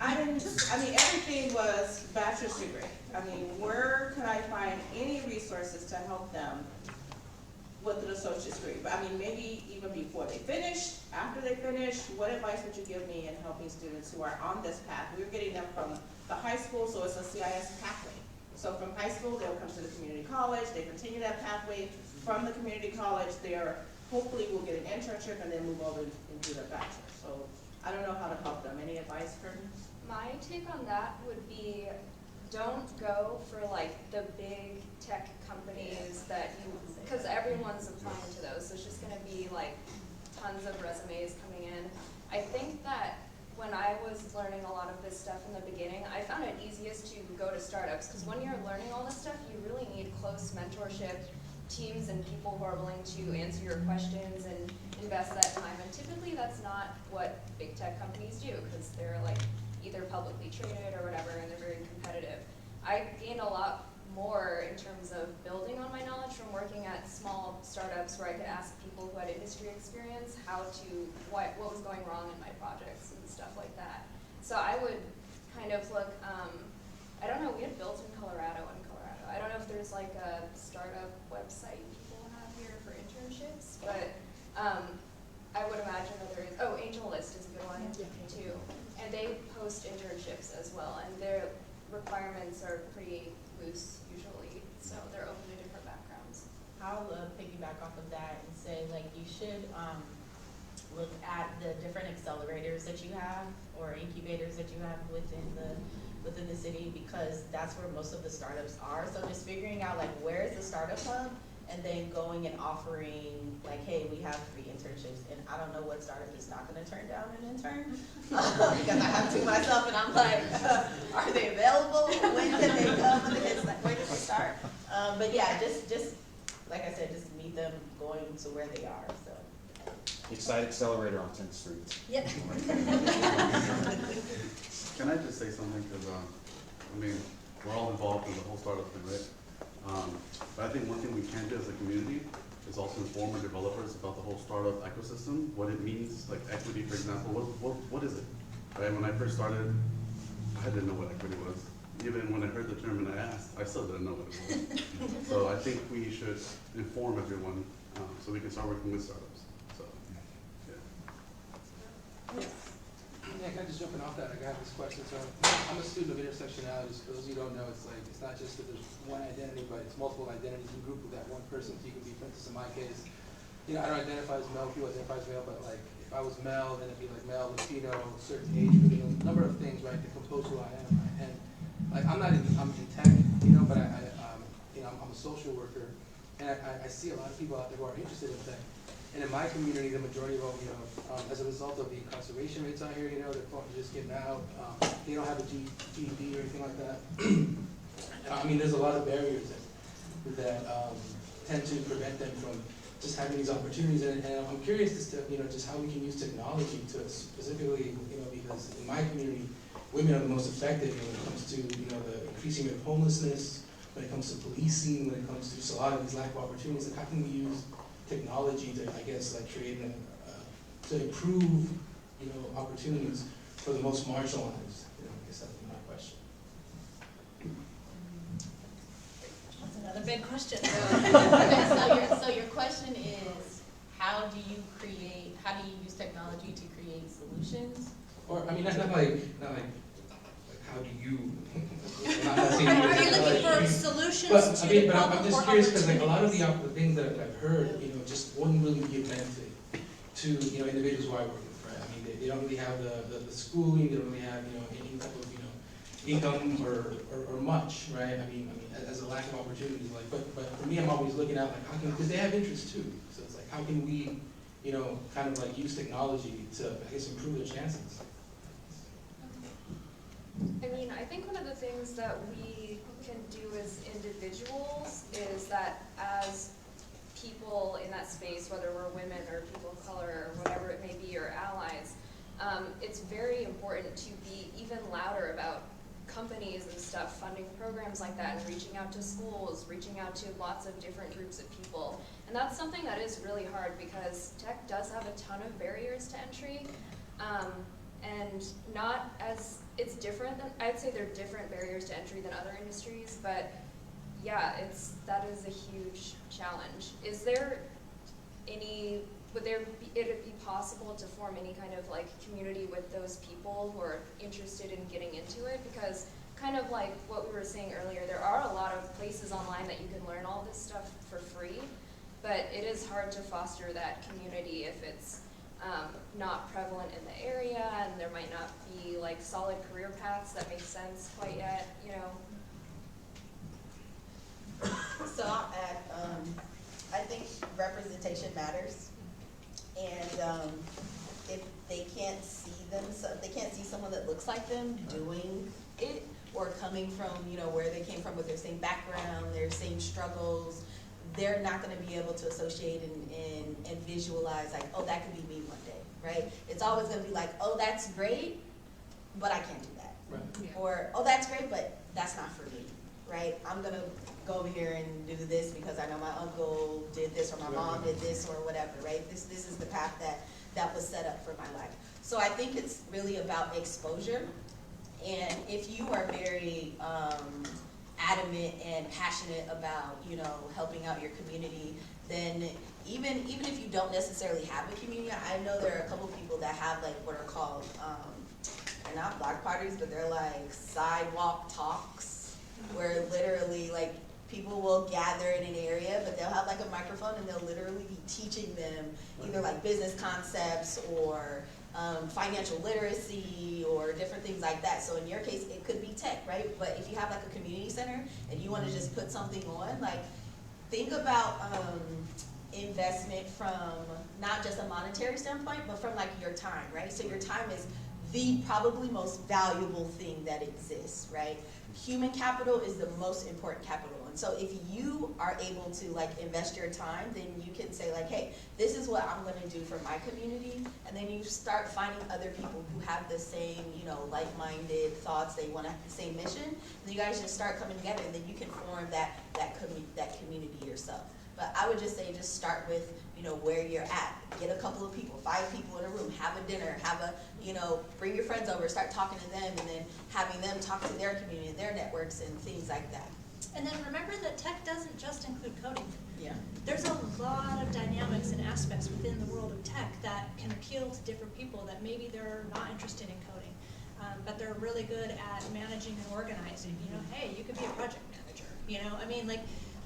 I mean, everything was bachelor's degree. I mean, where could I find any resources to help them with an associate's degree? But I mean, maybe even before they finish, after they finish, what advice would you give me in helping students who are on this path? We're getting them from the high school, so it's a CIS pathway. So from high school, they'll come to the community college, they continue that pathway. From the community college, they're hopefully will get an internship and then move over and do their bachelor. So I don't know how to help them. Any advice for me? My take on that would be don't go for like the big tech companies that you, because everyone's applying to those, so it's just gonna be like tons of resumes coming in. I think that when I was learning a lot of this stuff in the beginning, I found it easiest to go to startups, because when you're learning all this stuff, you really need close mentorship, teams and people who are willing to answer your questions and invest that time. And typically that's not what big tech companies do, because they're like either publicly traded or whatever, and they're very competitive. I gained a lot more in terms of building on my knowledge from working at small startups where I could ask people who had industry experience what was going wrong in my projects and stuff like that. So I would kind of look, I don't know, we had built in Colorado. I don't know if there's like a startup website people have here for internships, but I would imagine that there is, Analyst is a good one too. And they post internships as well, and their requirements are pretty loose usually, so they're open to different backgrounds. I'll piggyback off of that and say, like, you should look at the different accelerators that you have or incubators that you have within the city, because that's where most of the startups are. So just figuring out like where is the startup hub, and then going and offering like, hey, we have free internships, and I don't know what startup is not going to turn down an intern because I have two myself, and I'm like, are they available? When can they come? Where did they start? But yeah, just like I said, just meet them going to where they are. So. Excite Accelerator on 10th Street. Yep. Can I just say something, because, I mean, we're all involved in the whole startup thing, right? But I think one thing we can do as a community is also inform our developers about the whole startup ecosystem, what it means, like equity, for example, what is it? Right, when I first started, I didn't know what equity was. Even when I heard the term and I asked, I still didn't know what it was. So I think we should inform everyone, so we can start working with startups, so, yeah. Yeah, kind of just jumping off that, I got this question. So I'm a student of intersectionality. So for those of you who don't know, it's like, it's not just that there's one identity, but it's multiple identities in group with that one person. So you can be, for instance, in my case, you know, I don't identify as male, people identify as male, but like, if I was male, then it'd be like male, Latino, certain age group, you know, a number of things, right, that compose who I am. Right? And like, I'm in tech, you know, but you know, I'm a social worker, and I see a lot of people out there who are interested in tech. And in my community, the majority of them, you know, as a result of the incarceration rates out here, you know, they're just getting out. They don't have a GED or anything like that. I mean, there's a lot of barriers that tend to prevent them from just having these opportunities. And I'm curious as to, you know, just how we can use technology to specifically, you know, because in my community, women are the most affected when it comes to, you know, the increasing rate of homelessness, when it comes to policing, when it comes to just a lot of these lack of opportunities. Like, how can we use technology to, I guess, like create to improve, you know, opportunities for the most marginalized? You know, I guess that's my question. That's another big question. So your question is, how do you use technology to create solutions? Or, I mean, not like how do you? Are you looking for solutions to the problem? I'm just curious because like a lot of the things that I've heard, you know, just wouldn't really be a benefit to, you know, individuals who I work with, right? I mean, they don't really have the schooling, they don't really have, you know, any type of, you know, income or much, right? I mean, as a lack of opportunities, like, but for me, I'm always looking at like how can, because they have interests too. So it's like, how can we, you know, kind of like use technology to, I guess, improve their chances? I mean, I think one of the things that we can do as individuals is that as people in that space, whether we're women or people of color or whatever it may be, or allies, it's very important to be even louder about companies and stuff funding programs like that and reaching out to schools, reaching out to lots of different groups of people. And that's something that is really hard because tech does have a ton of barriers to entry. And not as, it's different than, I'd say they're different barriers to entry than other industries, but yeah, that is a huge challenge. Is there any, would it be possible to form any kind of like community with those people who are interested in getting into it? Because kind of like what we were saying earlier, there are a lot of places online that you can learn all this stuff for free, but it is hard to foster that community if it's not prevalent in the area, and there might not be like solid career paths that make sense quite yet, you know. So I'll add, I think representation matters. And if they can't see they can't see someone that looks like them doing it, or coming from, where they came from with their same background, their same struggles, they're not gonna be able to associate and visualize like, oh, that could be me one day, right? It's always gonna be like, oh, that's great, but I can't do that. Right. Or, oh, that's great, but that's not for me, right? I'm gonna go over here and do this because I know my uncle did this, or my mom did this, or whatever, right? This is the path that was set up for my life. So I think it's really about exposure. And if you are very adamant and passionate about, helping out your community, then even if you don't necessarily have a community, I know there are a couple people that have like what are called, they're not block parties, but they're like sidewalk talks, where literally like people will gather in an area, but they'll have like a microphone and they'll literally be teaching them either like business concepts or financial literacy or different things like that. So in your case, it could be tech, right? But if you have like a community center and you want to just put something on, like think about investment from not just a monetary standpoint, but from like your time, right? So your time is the probably most valuable thing that exists, right? Human capital is the most important capital. And so if you are able to like invest your time, then you can say like, hey, this is what I'm gonna do for my community. And then you start finding other people who have the same, like-minded thoughts, they want the same mission. And you guys just start coming together, and then you can form that community yourself. But I would just say, just start with, where you're at. Get a couple of people, 5 people in a room, have a dinner, bring your friends over, start talking to them, and then having them talk to their community, their networks, and things like that. And then remember that tech doesn't just include coding. Yeah. There's a lot of dynamics and aspects within the world of tech that can appeal to different people that maybe they're not interested in coding, but they're really good at managing and organizing. Hey, you could be a project manager.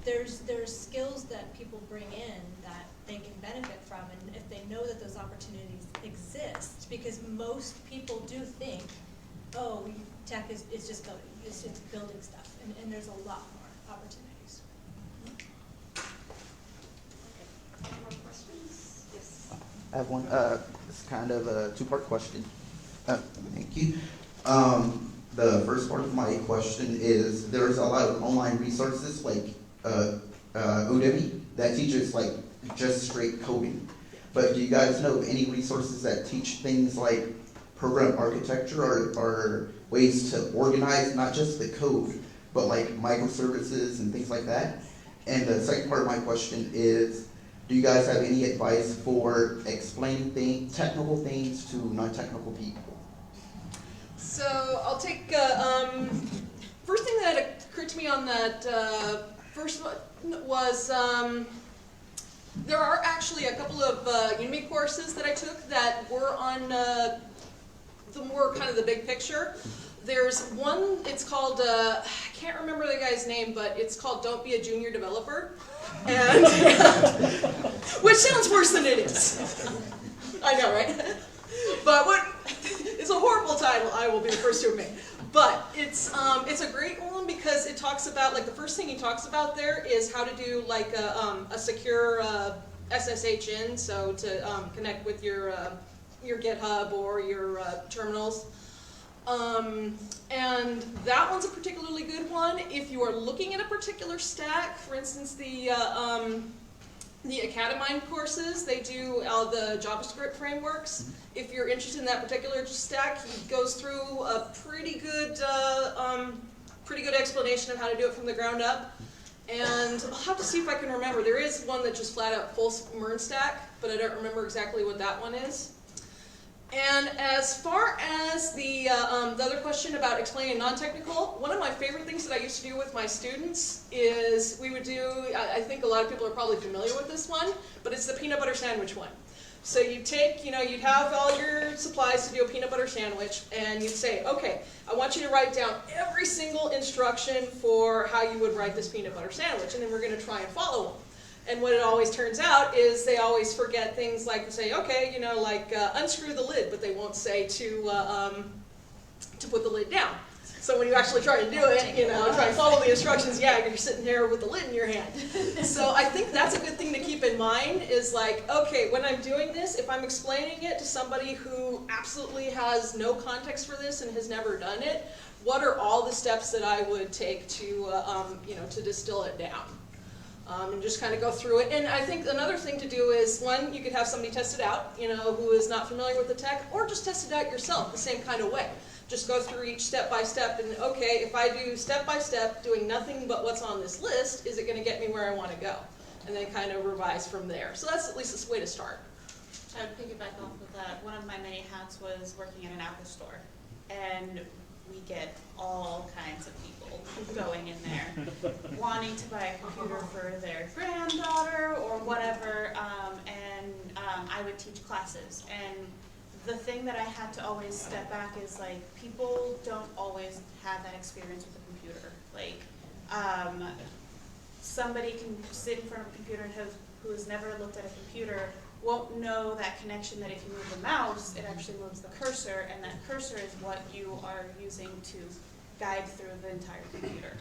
There's skills that people bring in that they can benefit from, and if they know that those opportunities exist, because most people do think, oh, tech is just coding, it's building stuff, and there's a lot more opportunities. Any more questions? Yes. I have one. It's kind of a 2-part question. Thank you. The first part of my question is, there's a lot of online resources like Udemy that teaches like just straight coding. But do you guys know of any resources that teach things like program architecture or ways to organize not just the code, but like microservices and things like that? And the second part of my question is, do you guys have any advice for explaining technical things to non-technical people? So I'll take, first thing that occurred to me on that first one was, there are actually a couple of Udemy courses that I took that were on the more kind of the big picture. There's one, it's called, I can't remember the guy's name, but it's called Don't Be a Junior Developer. And, which sounds worse than it is. I know, right? But it's a horrible title, I will be the first to admit. But it's a great one because it talks about, like the first thing he talks about there is how to do like a secure SSH, so to connect with your GitHub or your terminals. And that one's a particularly good one. If you are looking at a particular stack, for instance, the Academine courses, they do the JavaScript frameworks. If you're interested in that particular stack, he goes through a pretty good explanation of how to do it from the ground up. And I'll have to see if I can remember. There is one that just flat out full MERN stack, but I don't remember exactly what that one is. And as far as the other question about explaining non-technical, one of my favorite things that I used to do with my students is we would do, I think a lot of people are probably familiar with this one, but it's the peanut butter sandwich one. So you'd take, you'd have all your supplies to do a peanut butter sandwich, and you'd say, okay, I want you to write down every single instruction for how you would write this peanut butter sandwich, and then we're going to try and follow them. And what it always turns out is they always forget things like to say, okay, unscrew the lid, but they won't say to put the lid down. So when you actually try to do it, you know, try to follow the instructions, yeah, you're sitting here with the lid in your hand. So I think that's a good thing to keep in mind is like, okay, when I'm doing this, if I'm explaining it to somebody who absolutely has no context for this and has never done it, what are all the steps that I would take to, you know, to distill it down? And just kind of go through it. And I think another thing to do is, one, you could have somebody test it out, you know, who is not familiar with the tech, or just test it out yourself the same kind of way. Just go through each step by step and, okay, if I do step by step, doing nothing but what's on this list, is it going to get me where I want to go? And then kind of revise from there. So that's at least a way to start. I would piggyback off of that. One of my many hats was working at an Apple store. And we get all kinds of people going in there, wanting to buy a computer for their granddaughter or whatever, and I would teach classes. And the thing that I had to always step back is like, people don't always have that experience with a computer. Like, somebody can sit in front of a computer and who has never looked at a computer won't know that connection that if you move the mouse, it actually moves the cursor, and that cursor is what you are using to guide through the entire computer.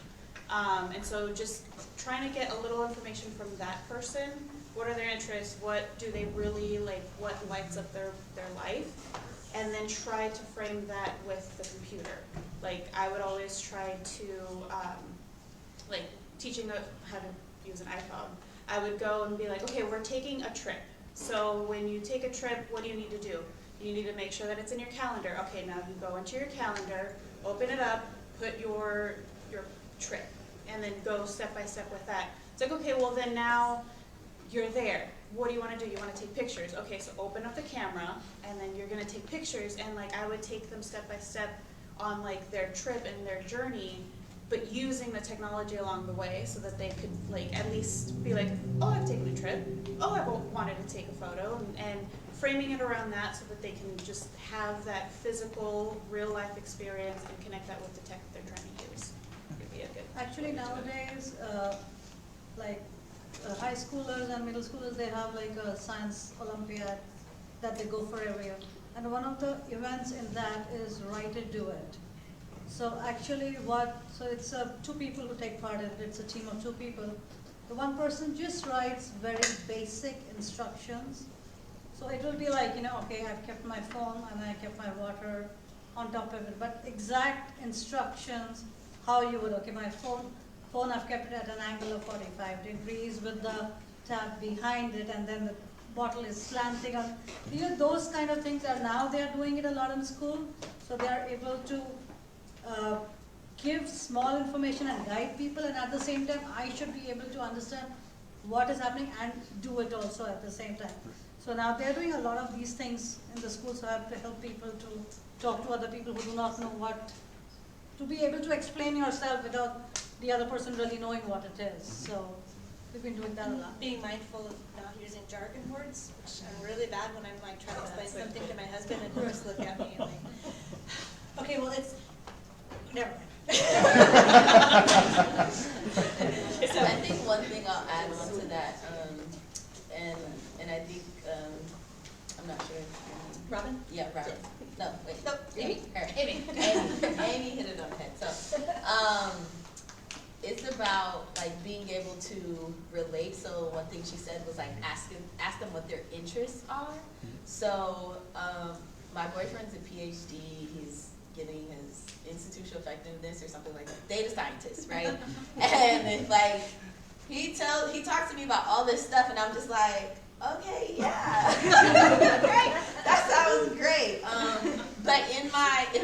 And so just trying to get a little information from that person. What are their interests? What do they really like? What lights up their life? And then try to frame that with the computer. Like, I would always try to, like, teaching them how to use an iPhone. I would go and be like, okay, we're taking a trip. So when you take a trip, what do you need to do? You need to make sure that it's in your calendar. Okay, now you go into your calendar, open it up, put your trip, and then go step by step with that. It's like, okay, well then now you're there. What do you want to do? You want to take pictures. Okay, so open up the camera, and then you're going to take pictures, and like I would take them step by step on like their trip and their journey, but using the technology along the way so that they could like at least be like, oh, I've taken a trip. Oh, I wanted to take a photo, and framing it around that so that they can just have that physical, real life experience and connect that with the tech that they're trying to use. Would be a good. Actually, nowadays, like high schoolers and middle schoolers, they have like a science Olympiad that they go for every year. And one of the events in that is Write It, Do It. So actually so it's two people who take part in it. It's a team of two people. The one person just writes very basic instructions. So it will be like, you know, okay, I've kept my phone and I kept my water on top of it, but exact instructions, how you would, okay, my phone I've kept it at an angle of 45 degrees with the tab behind it, and then the bottle is slanting on. You know, those kind of things are now they're doing it a lot in school, so they are able to give small information and guide people, and at the same time I should be able to understand what is happening and do it also at the same time. So now they're doing a lot of these things in the school, so I have to help people to talk to other people who do not know what, to be able to explain yourself without the other person really knowing what it is. So we've been doing that a lot. Being mindful of not using jargon words, which I'm really bad when I'm like trying to explain something to my husband and he'll just look at me and like, okay, well it's, never mind. So I think one thing I'll add on to that, and I think, I'm not sure. Robin? Yeah, Robin. No, wait. No, Amy? Her. Amy. Amy hit it on the head. So, it's about like being able to relate. So one thing she said was like ask them what their interests are. So my boyfriend's a PhD. He's getting his institutional effectiveness or something like that. Data scientist, right? And it's like he talks to me about all this stuff, and I'm just like, okay, yeah, great. That sounds great. But in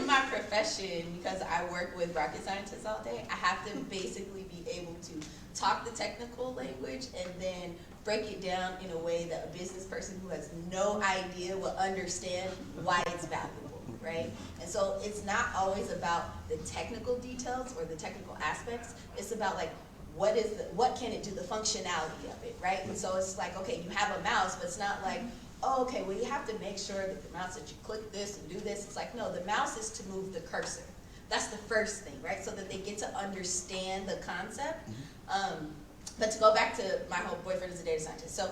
my profession, because I work with rocket scientists all day, I have to basically be able to talk the technical language and then break it down in a way that a business person who has no idea will understand why it's valuable, right? And so it's not always about the technical details or the technical aspects. It's about like, what can it do, the functionality of it, right? And so it's like, okay, you have a mouse, but it's not like, oh, okay, well you have to make sure that the mouse, that you click this and do this. It's like, no, the mouse is to move the cursor. That's the first thing, right? So that they get to understand the concept. But to go back to my whole boyfriend is a data scientist. So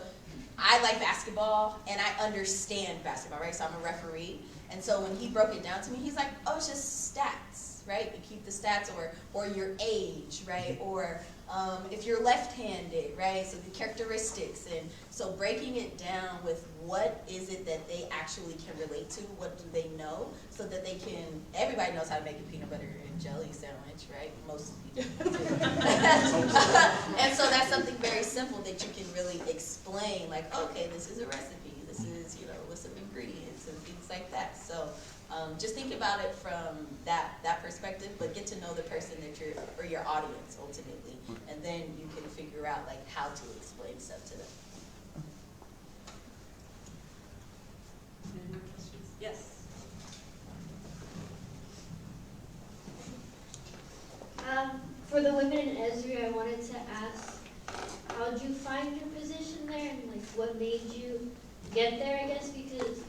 I like basketball and I understand basketball, right? So I'm a referee. And so when he broke it down to me, he's like, oh, it's just stats. right? You keep the stats, or your age, right? Or if you're left-handed, right? So the characteristics, and so breaking it down with what is it that they actually can relate to, what do they know, so that they can, everybody knows how to make a peanut butter and jelly sandwich, right? Most people do. And so that's something very simple that you can really explain, like, okay, this is a recipe, this is, you know, with some ingredients and things like that. So just think about it from that perspective, but get to know the person that you're, or your audience ultimately, and then you can figure out like how to explain stuff to them. Any more questions? Yes. For the women in Esri, I wanted to ask, how did you find your position there, and like what made you get there, I guess, because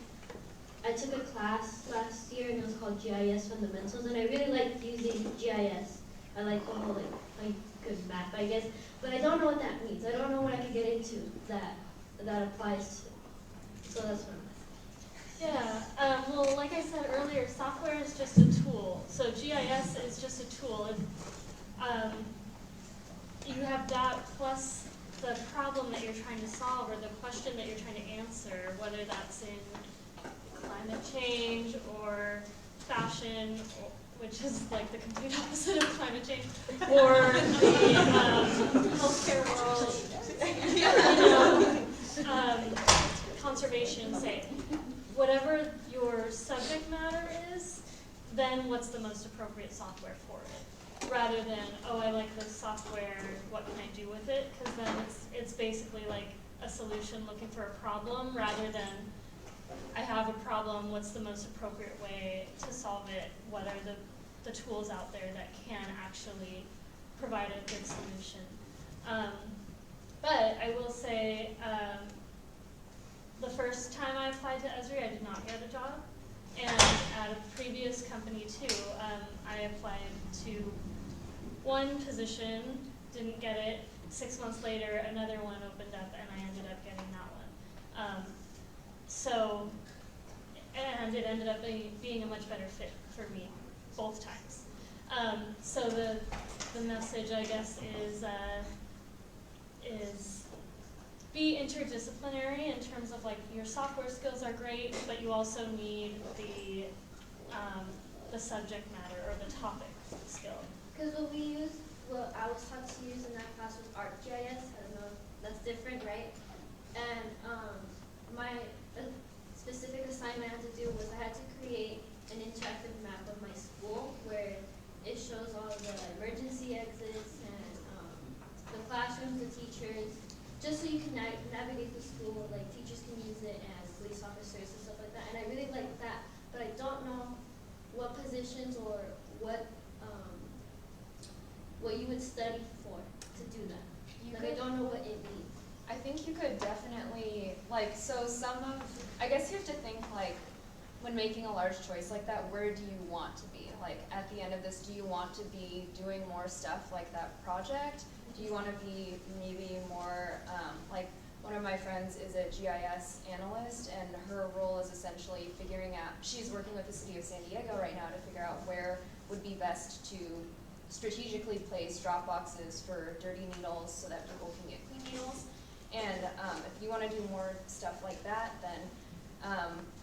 I took a class last year and it was called GIS Fundamentals, and I really liked using GIS. I like the whole like good math, I guess, but I don't know what that means. I don't know what I could get into that applies to. So that's what I'm Yeah, well, like I said earlier, software is just a tool. So GIS is just a tool. You have that plus the problem that you're trying to solve, or the question that you're trying to answer, whether that's in climate change or fashion, which is like the complete opposite of climate change, or the healthcare world, you know, conservation, say. Whatever your subject matter is, then what's the most appropriate software for it? Rather than, oh, I like this software, what can I do with it? Because then it's basically like a solution looking for a problem, rather than I have a problem, what's the most appropriate way to solve it? What are the tools out there that can actually provide a good solution? But I will say, the first time I applied to Esri, I did not get a job. And at a previous company too, I applied to one position, didn't get it. 6 months later, another one opened up, and I ended up getting that one. And it ended up being a much better fit for me both times. So the message, I guess, is be interdisciplinary in terms of like your software skills are great, but you also need the subject matter or the topic skill. Because what I was taught to use in that class was ArcGIS. I don't know if that's different, right? And my specific assignment I had to do was I had to create an interactive map of my school where it shows all the emergency exits and the classrooms, the teachers, just so you can navigate the school. Like teachers can use it as police officers and stuff like that. And I really like that, but I don't know what positions or what you would study for to do that. I don't know what it means. I think you could definitely, like, so I guess you have to think, like, when making a large choice like that, where do you want to be? Like, at the end of this, do you want to be doing more stuff like that project? Do you want to be maybe more, like, one of my friends is a GIS analyst, and her role is essentially figuring out, she's working with the city of San Diego right now to figure out where would be best to strategically place drop boxes for dirty needles so that people can get clean needles. And if you want to do more stuff like that, then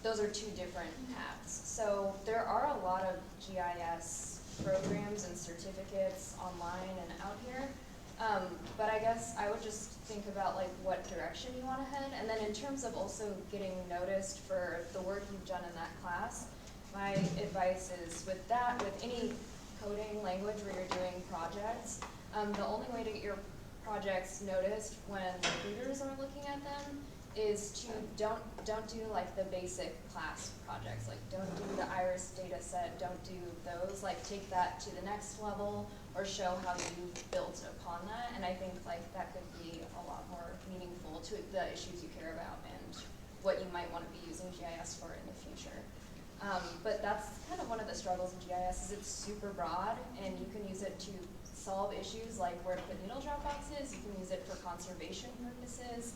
those are two different paths. So there are a lot of GIS programs and certificates online and out here. But I guess I would just think about like what direction you want to head. And then in terms of also getting noticed for the work you've done in that class, my advice is with any coding language where you're doing projects, the only way to get your projects noticed when recruiters are looking at them is to don't do like the basic class projects. Like don't do the IRIS data set, don't do those. Like take that to the next level or show how you've built upon that. And I think like that could be a lot more meaningful to the issues you care about and what you might want to be using GIS for in the future. But that's kind of one of the struggles in GIS is it's super broad and you can use it to solve issues like where to put needle drop boxes. You can use it for conservation purposes.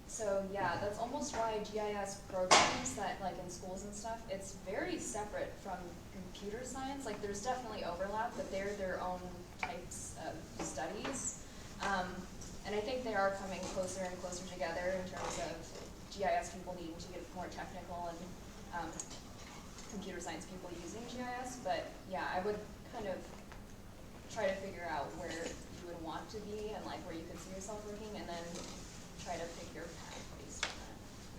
So yeah, that's almost why GIS programs that like in schools and stuff, it's very separate from computer science. Like there's definitely overlap, but they're their own types of studies. And I think they are coming closer and closer together in terms of GIS people needing to get more technical and computer science people using GIS. But yeah, I would kind of try to figure out where you would want to be and like where you could see yourself working, and then try to pick your path based on that.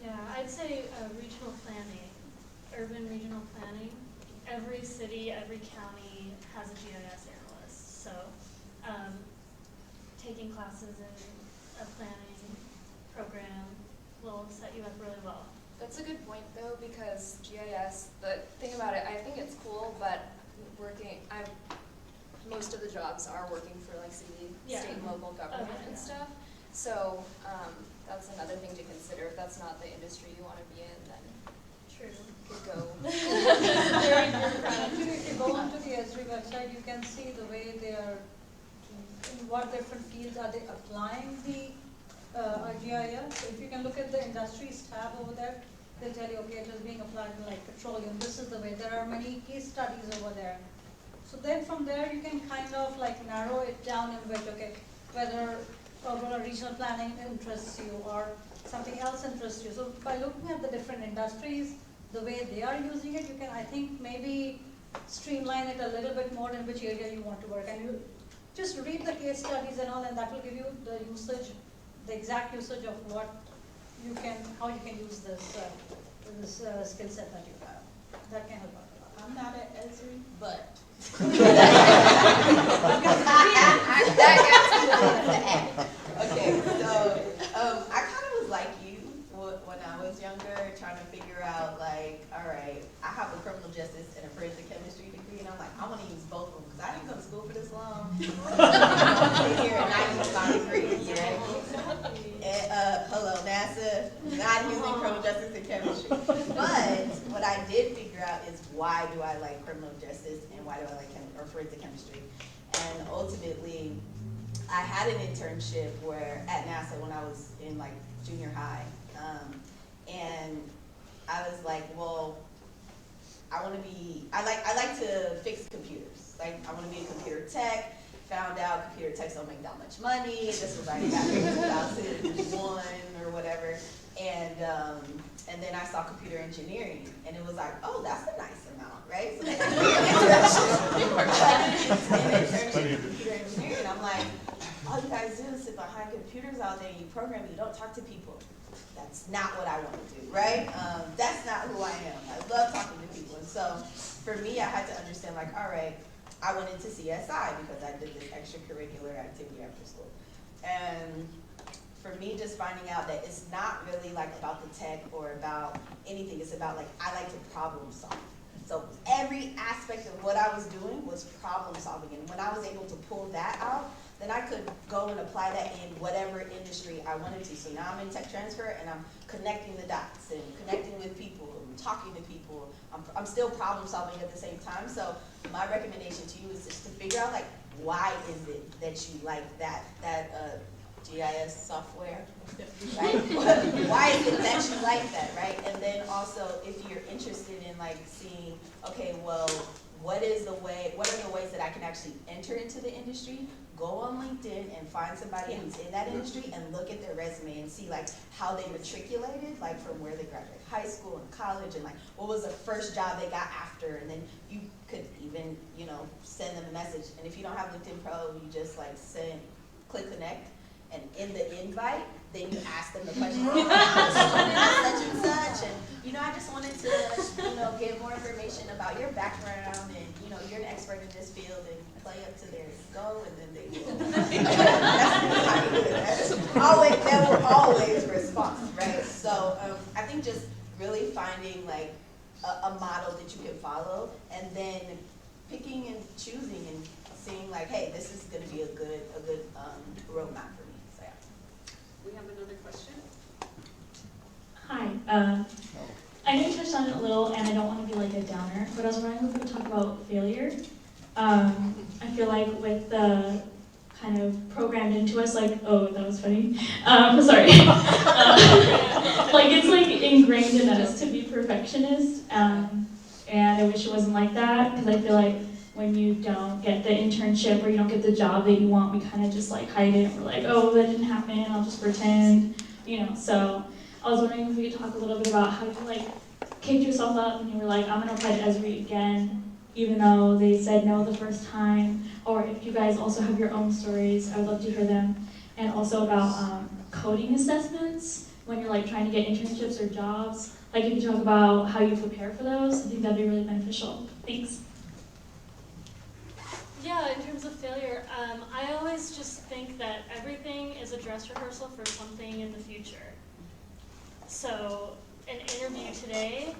Yeah, I'd say regional planning, urban regional planning. Every city, every county has a GIS analyst. So taking classes in a planning program will set you up really well. That's a good point though, because GIS, the thing about it, I think it's cool, but most of the jobs are working for like city, state and local government and stuff. So that's another thing to consider. If that's not the industry you want to be in, then true. You could go. Actually, if you go onto the Esri website, you can see the way they are, in what different fields are they applying the GIS. So if you can look at the industries tab over there, they'll tell you, okay, it is being applied in like petroleum, this is the way. There are many case studies over there. So then from there, you can kind of like narrow it down in which, okay, whether urban or regional planning interests you or something else interests you. So by looking at the different industries, the way they are using it, you can, I think, maybe streamline it a little bit more in which area you want to work. And you just read the case studies and all, and that will give you the usage, the exact usage of what you can, how you can use this skill set that you have. That can help out a lot. I'm not at Esri, but. Okay, so I kind of was like you when I was younger, trying to figure out like, all right, I have a criminal justice and a forensic chemistry degree, and I'm like, I want to use both of them because I didn't go to school for this long. Sit here and not use my degrees, right? And, hello, NASA, not using criminal justice and chemistry. But what I did figure out is why do I like criminal justice and why do I like forensic chemistry? And ultimately, I had an internship where at NASA when I was in like junior high, and I was like, well, I like to fix computers. Like I want to be a computer tech. Found out computer techs don't make that much money. This was like back in 2001 or whatever, and then I saw computer engineering, and it was like, oh, that's a nice amount, right? So then I did an internship in computer engineering, and I'm like, all you guys do is sit behind computers all day, and you program, you don't talk to people. That's not what I want to do, right? That's not who I am. I love talking to people, and so for me, I had to understand, like, all right, I went into CSI because I did this extracurricular activity after school. And for me, just finding out that it's not really like about the tech or about anything. It's about like, I like to problem solve. So every aspect of what I was doing was problem solving. And when I was able to pull that out, then I could go and apply that in whatever industry I wanted to. So now I'm in tech transfer and I'm connecting the dots and connecting with people, and talking to people. I'm still problem solving at the same time. So my recommendation to you is just to figure out like, why is it that you like that GIS software, right? Why is it that you like that, right? And then also if you're interested in like seeing, okay, well, what are the ways that I can actually enter into the industry? Go on LinkedIn and find somebody who's in that industry and look at their resume and see like how they matriculated, like from where they graduated high school and college, and like what was the first job they got after, and then you could even, send them a message. And if you don't have LinkedIn Pro, you just like click connect, and in the invite, then you ask them the question, such and such, and I just wanted to, get more information about your background, and you're an expert in this field, and play up to their go, and then they will. That will always respond, right? So I think just really finding like a model that you can follow, and then picking and choosing and seeing like, hey, this is going to be a good roadmap for me. So yeah. We have another question. Hi. I know you touched on it a little, and I don't want to be like a downer, but I was wondering if we could talk about failure. I feel like with the kind of programmed into us, like, oh, that was funny. Sorry. Like, it's like ingrained in us to be perfectionist, and I wish it wasn't like that, because I feel like when you don't get the internship or you don't get the job that you want, we kind of just like hide it, and we're like, oh, that didn't happen, I'll just pretend, you know. So I was wondering if we could talk a little bit about how you like kicked yourself up and you were like, I'm gonna apply to Esri again, even though they said no the first time, or if you guys also have your own stories, I would love to hear them. And also about coding assessments, when you're like trying to get internships or jobs, like if you talk about how you prepare for those, I think that'd be really beneficial. Thanks. Yeah, in terms of failure, I always just think that everything is a dress rehearsal for something in the future. So an interview today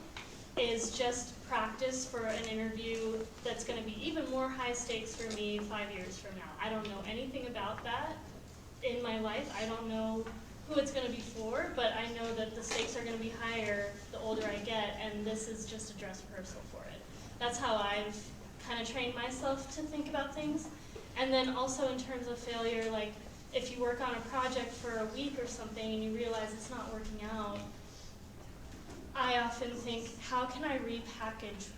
is just practice for an interview that's going to be even more high stakes for me 5 years from now. I don't know anything about that in my life. I don't know who it's going to be for, but I know that the stakes are going to be higher the older I get, and this is just a dress rehearsal for it. That's how I've kind of trained myself to think about things. And then also in terms of failure, like if you work on a project for a week or something and you realize it's not working out, I often think, how can I repackage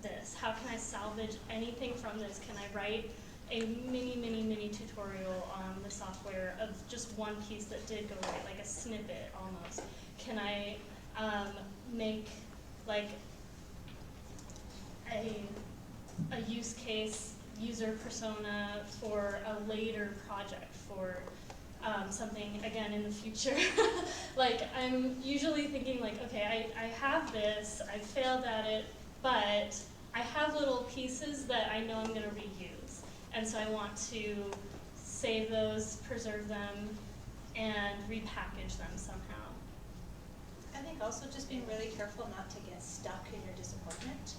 this? How can I salvage anything from this? Can I write a mini tutorial on the software of just one piece that did go right, like a snippet almost? Can I make like a use case user persona for a later project, for something again in the future? Like I'm usually thinking like, okay, I have this, I failed at it, but I have little pieces that I know I'm going to reuse. And so I want to save those, preserve them, and repackage them somehow. I think also just being really careful not to get stuck in your disappointment.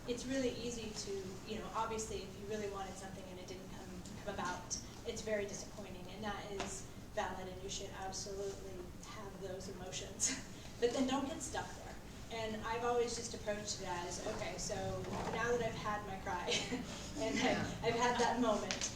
It's really easy to, you know, obviously if you really wanted something and it didn't come about, it's very disappointing, and that is valid, and you should absolutely have those emotions. But then don't get stuck there. And I've always just approached it as, okay, so now that I've had my cry, and I've had that moment,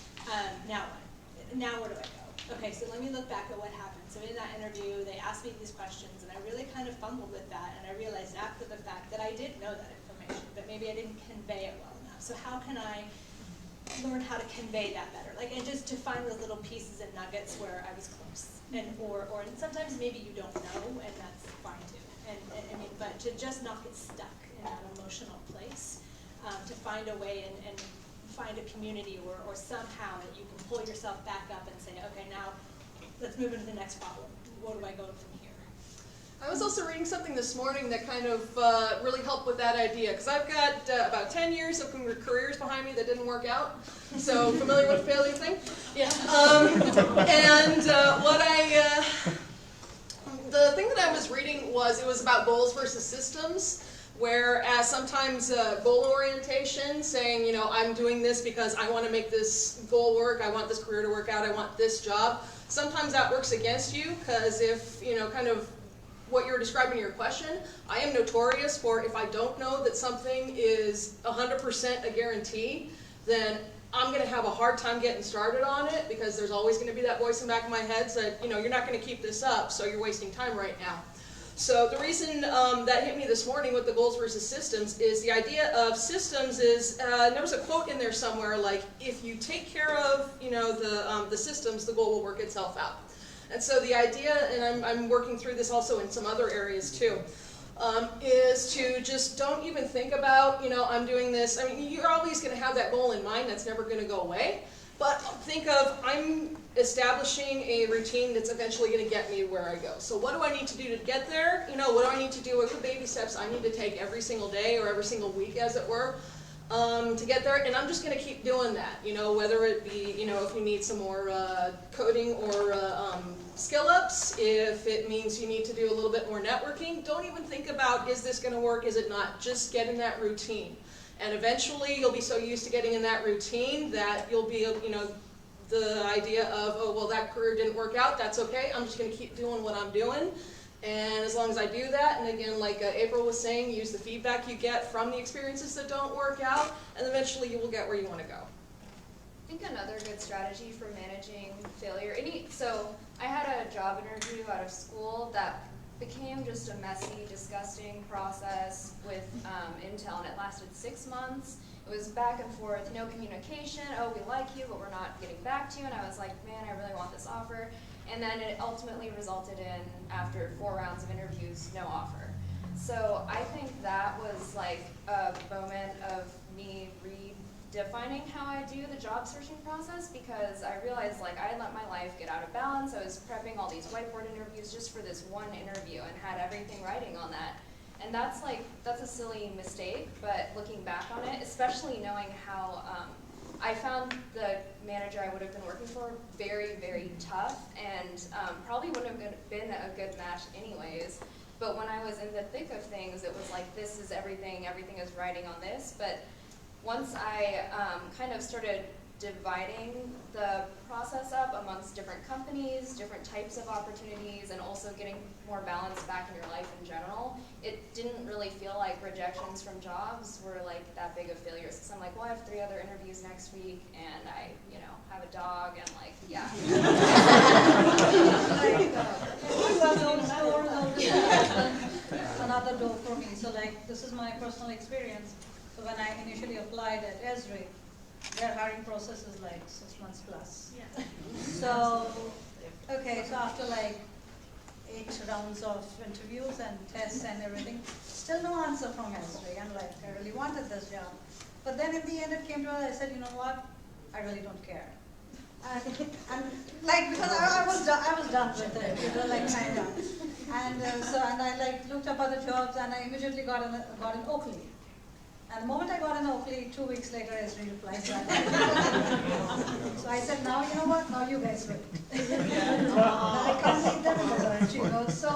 now what? Now where do I go? Okay, so let me look back at what happened. So in that interview, they asked me these questions, and I really kind of fumbled with that, and I realized after the fact that I did know that information, but maybe I didn't convey it well enough. So how can I learn how to convey that better? Like, and just to find those little pieces and nuggets where I was close, and or sometimes maybe you don't know, and that's fine too. And I mean, but to just not get stuck in that emotional place, to find a way and find a community or somehow that you can pull yourself back up and say, okay, now let's move into the next problem. Where do I go from here? I was also reading something this morning that kind of really helped with that idea, because I've got about 10 years of careers behind me that didn't work out. So familiar with the failure thing? Yeah. The thing that I was reading was, it was about goals versus systems, whereas sometimes goal orientation, saying, you know, I'm doing this because I want to make this goal work, I want this career to work out, I want this job. Sometimes that works against you, because if, you know, kind of what you're describing in your question, I am notorious for, if I don't know that something is 100% a guarantee, then I'm going to have a hard time getting started on it, because there's always going to be that voice in the back of my head that, you know, you're not going to keep this up, so you're wasting time right now. So the reason that hit me this morning with the goals versus systems is the idea of systems is, there was a quote in there somewhere like, if you take care of, you know, the systems, the goal will work itself out. And so the idea, and I'm working through this also in some other areas too, is to just don't even think about, you know, I'm doing this. I mean, you're always going to have that goal in mind. That's never going to go away. But think of, I'm establishing a routine that's eventually going to get me where I go. So what do I need to do to get there? You know, what do I need to do? What are the baby steps I need to take every single day or every single week, as it were, to get there? And I'm just going to keep doing that, you know, whether it be, you know, if you need some more coding or skill ups, if it means you need to do a little bit more networking. Don't even think about, is this going to work, is it not? Just get in that routine. And eventually you'll be so used to getting in that routine that you'll be, you know, the idea of, oh, well, that career didn't work out, that's okay, I'm just going to keep doing what I'm doing. And as long as I do that, and again, like April was saying, use the feedback you get from the experiences that don't work out, and eventually you will get where you want to go. think another good strategy for managing failure, so I had a job interview out of school that became just a messy, disgusting process with Intel, and it lasted 6 months. It was back and forth, no communication, oh, we like you, but we're not getting back to you, and I was like, man, I really want this offer. And then it ultimately resulted in, after 4 rounds of interviews, no offer. So I think that was like a moment of me redefining how I do the job searching process, because I realized like I had let my life get out of balance. I was prepping all these whiteboard interviews just for this one interview and had everything writing on that. And that's a silly mistake, but looking back on it, especially knowing how I found the manager I would have been working for very, very tough, and probably wouldn't have been a good match anyways. But when I was in the thick of things, it was like, this is everything is riding on this. But once I kind of started dividing the process up amongst different companies, different types of opportunities, and also getting more balance back in your life in general, it didn't really feel like rejections from jobs were like that big of failures. Because I'm like, well, I have 3 other interviews next week, and I, have a dog, and like, yeah. Another door for me. So like, this is my personal experience. So when I initially applied at Esri, their hiring process is like 6 months plus. Yeah. So, okay, so after like 8 rounds of interviews and tests and everything, still no answer from Esri. I'm like, I really wanted this job. But then in the end it came to us, I said, you know what, I really don't care. And like, because I was done with it, like kind of. And and I like looked up other jobs, and I immediately got an Oakley. And the moment I got an Oakley, 2 weeks later, Esri replied back. So I said, now you know what? Now you guys win. I can't take them in the lurch, So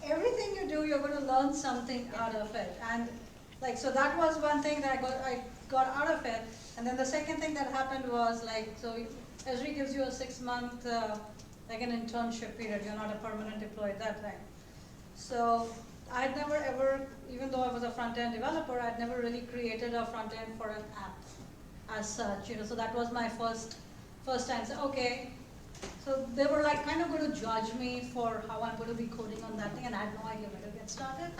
everything you do, you're going to learn something out of it. And like, so that was one thing that I got out of it. And then the second thing that happened was like, so Esri gives you a 6-month, like an internship period. You're not a permanent employee at that time. So I'd never ever, even though I was a front-end developer, I'd never really created a front-end for an app as such, So that was my first time. So, okay. So they were like kind of going to judge me for how I'm going to be coding on that thing, and I had no idea where to get started.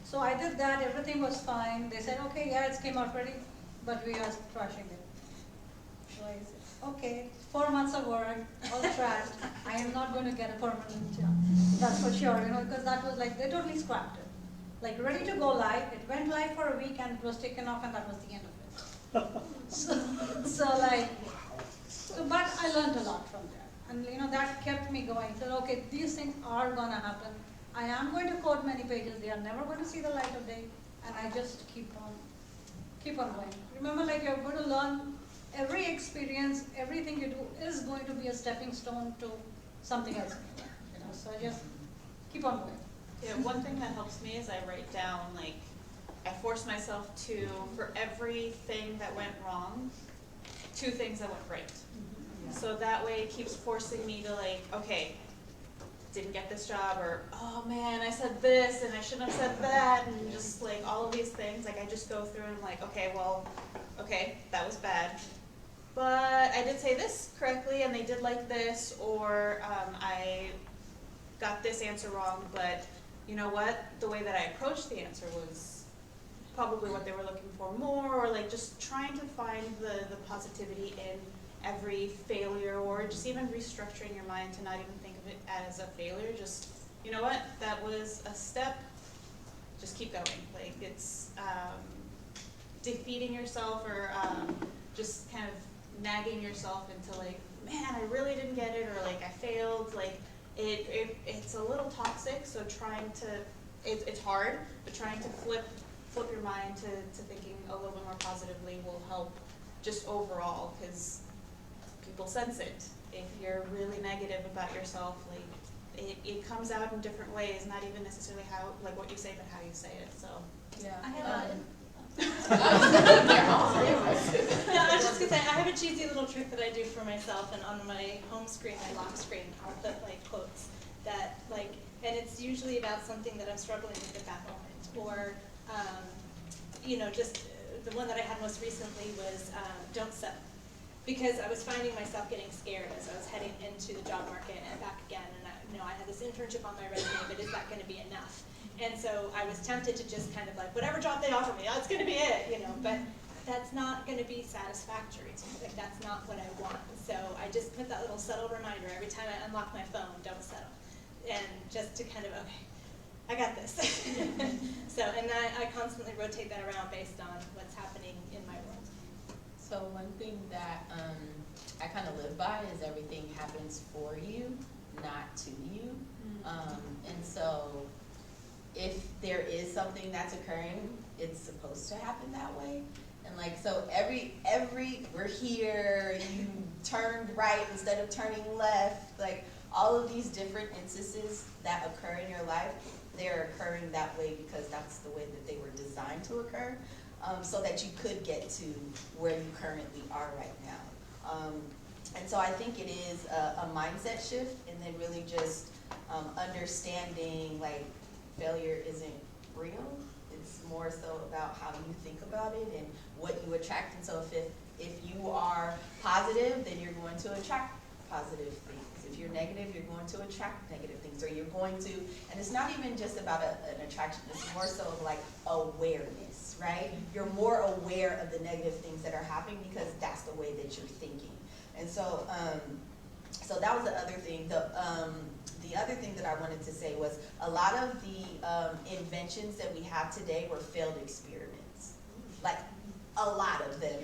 So I did that. Everything was fine. They said, okay, yeah, it came out ready, but we are trashing it. So I said, okay, 4 months of work, all trashed. I am not going to get a permanent job. That's for sure, because that was like, they totally scrapped it. Like ready to go live. It went live for a week and it was taken off, and that was the end of it. But I learned a lot from there. And that kept me going. So okay, these things are gonna happen. I am going to code many pages. They are never going to see the light of day. And I just keep on going. Remember, like, you're going to learn. Every experience, everything you do is going to be a stepping stone to something else. So just keep on going. Yeah, one thing that helps me is I write down, like, I force myself to, for everything that went wrong, 2 things that went right. So that way it keeps forcing me to like, okay, didn't get this job, or, oh man, I said this and I shouldn't have said that, and just like all of these things, like I just go through and I'm like, okay, well, okay, that was bad. But I did say this correctly and they did like this, or I got this answer wrong, but you know what? The way that I approached the answer was probably what they were looking for more, or like just trying to find the positivity in every failure, or just even restructuring your mind to not even think of it as a failure. Just, you know what? That was a step. Just keep going. Like, it's defeating yourself, or just kind of nagging yourself into like, man, I really didn't get it, or like I failed. Like it's a little toxic. So trying to, it's hard, but trying to flip your mind to thinking a little bit more positively will help just overall, because people sense it. If you're really negative about yourself, like it comes out in different ways, not even necessarily how, like what you say, but how you say it. So yeah. I have I was just gonna say, I have a cheesy little trick that I do for myself, and on my home screen, my lock screen, I'll put like quotes that like, and it's usually about something that I'm struggling with at that moment, or you know, just the one that I had most recently was don't settle. because I was finding myself getting scared as I was heading into the job market and back again. And I had this internship on my resume, but is that going to be enough? And so I was tempted to just kind of like, whatever job they offer me, that's going to be it, but that's not going to be satisfactory to me. Like, that's not what I want. So I just put that little subtle reminder every time I unlock my phone, don't settle. And just to kind of, okay, I got this. So, and I constantly rotate that around based on what's happening in my world. So one thing that I kind of live by is everything happens for you, not to you. And so if there is something that's occurring, it's supposed to happen that way. And like, so every we're here, you turned right instead of turning left, like all of these different instances that occur in your life, they're occurring that way because that's the way that they were designed to occur, so that you could get to where you currently are right now. And so I think it is a mindset shift, and then really just understanding like failure isn't real. It's more so about how you think about it and what you attract. And so if you are positive, then you're going to attract positive things. If you're negative, you're going to attract negative things, or you're going to, and it's not even just about an attraction, it's more so of like awareness, right? You're more aware of the negative things that are happening because that's the way that you're thinking. And so, so that was the other thing. The other thing that I wanted to say was a lot of the inventions that we have today were failed experiments, like a lot of them.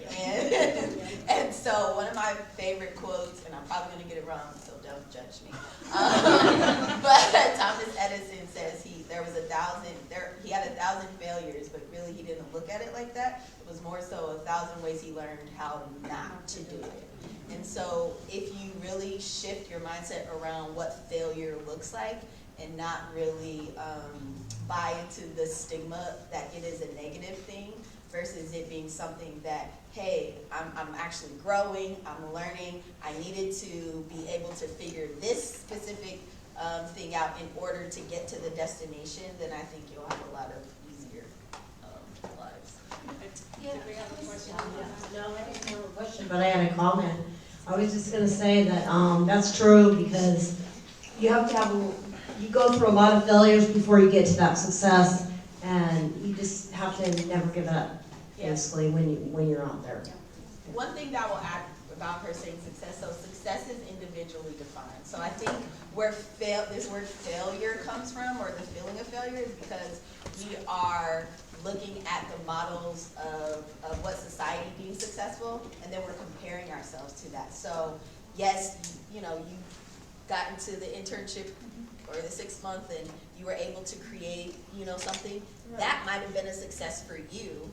And so one of my favorite quotes, and I'm probably going to get it wrong, so don't judge me. But Thomas Edison says he had 1,000 failures, but really he didn't look at it like that. It was more so 1,000 ways he learned how not to do it. And so if you really shift your mindset around what failure looks like and not really buy into the stigma that it is a negative thing versus it being something that, hey, I'm actually growing, I'm learning, I needed to be able to figure this specific thing out in order to get to the destination, then I think you'll have a lot of easier lives. Yeah. Did we have a question? No, I didn't have a question, but I had a comment. I was just going to say that that's true because you have to you go through a lot of failures before you get to that success, and you just have to never give up, basically, when you're out there. Yeah. One thing that I will add about her saying success, so success is individually defined. So I think where this word failure comes from, or the feeling of failure, is because we are looking at the models of what society deems successful, and then we're comparing ourselves to that. So yes, you got into the internship or the 6 month and you were able to create, something, that might have been a success for you.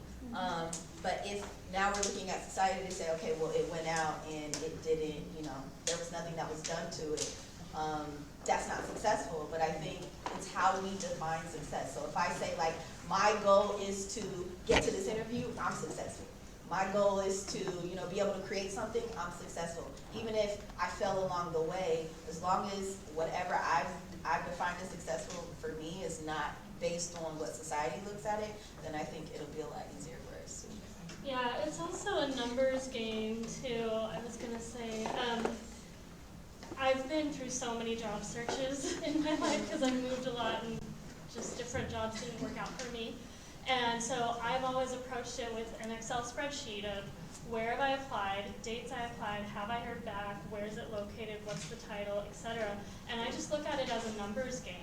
But if now we're looking at society to say, okay, well, it went out and it didn't, there was nothing that was done to it, that's not successful. But I think it's how we define success. So if I say, like, my goal is to get to this interview, I'm successful. My goal is to, be able to create something, I'm successful. Even if I fell along the way, as long as whatever I've defined as successful for me is not based on what society looks at it, then I think it'll be a lot easier for us. Yeah, it's also a numbers game too. I was gonna say, I've been through so many job searches in my life because I've moved a lot and just different jobs didn't work out for me. And so I've always approached it with an Excel spreadsheet of where have I applied, dates I applied, have I heard back, where is it located, what's the title, etc. And I just look at it as a numbers game.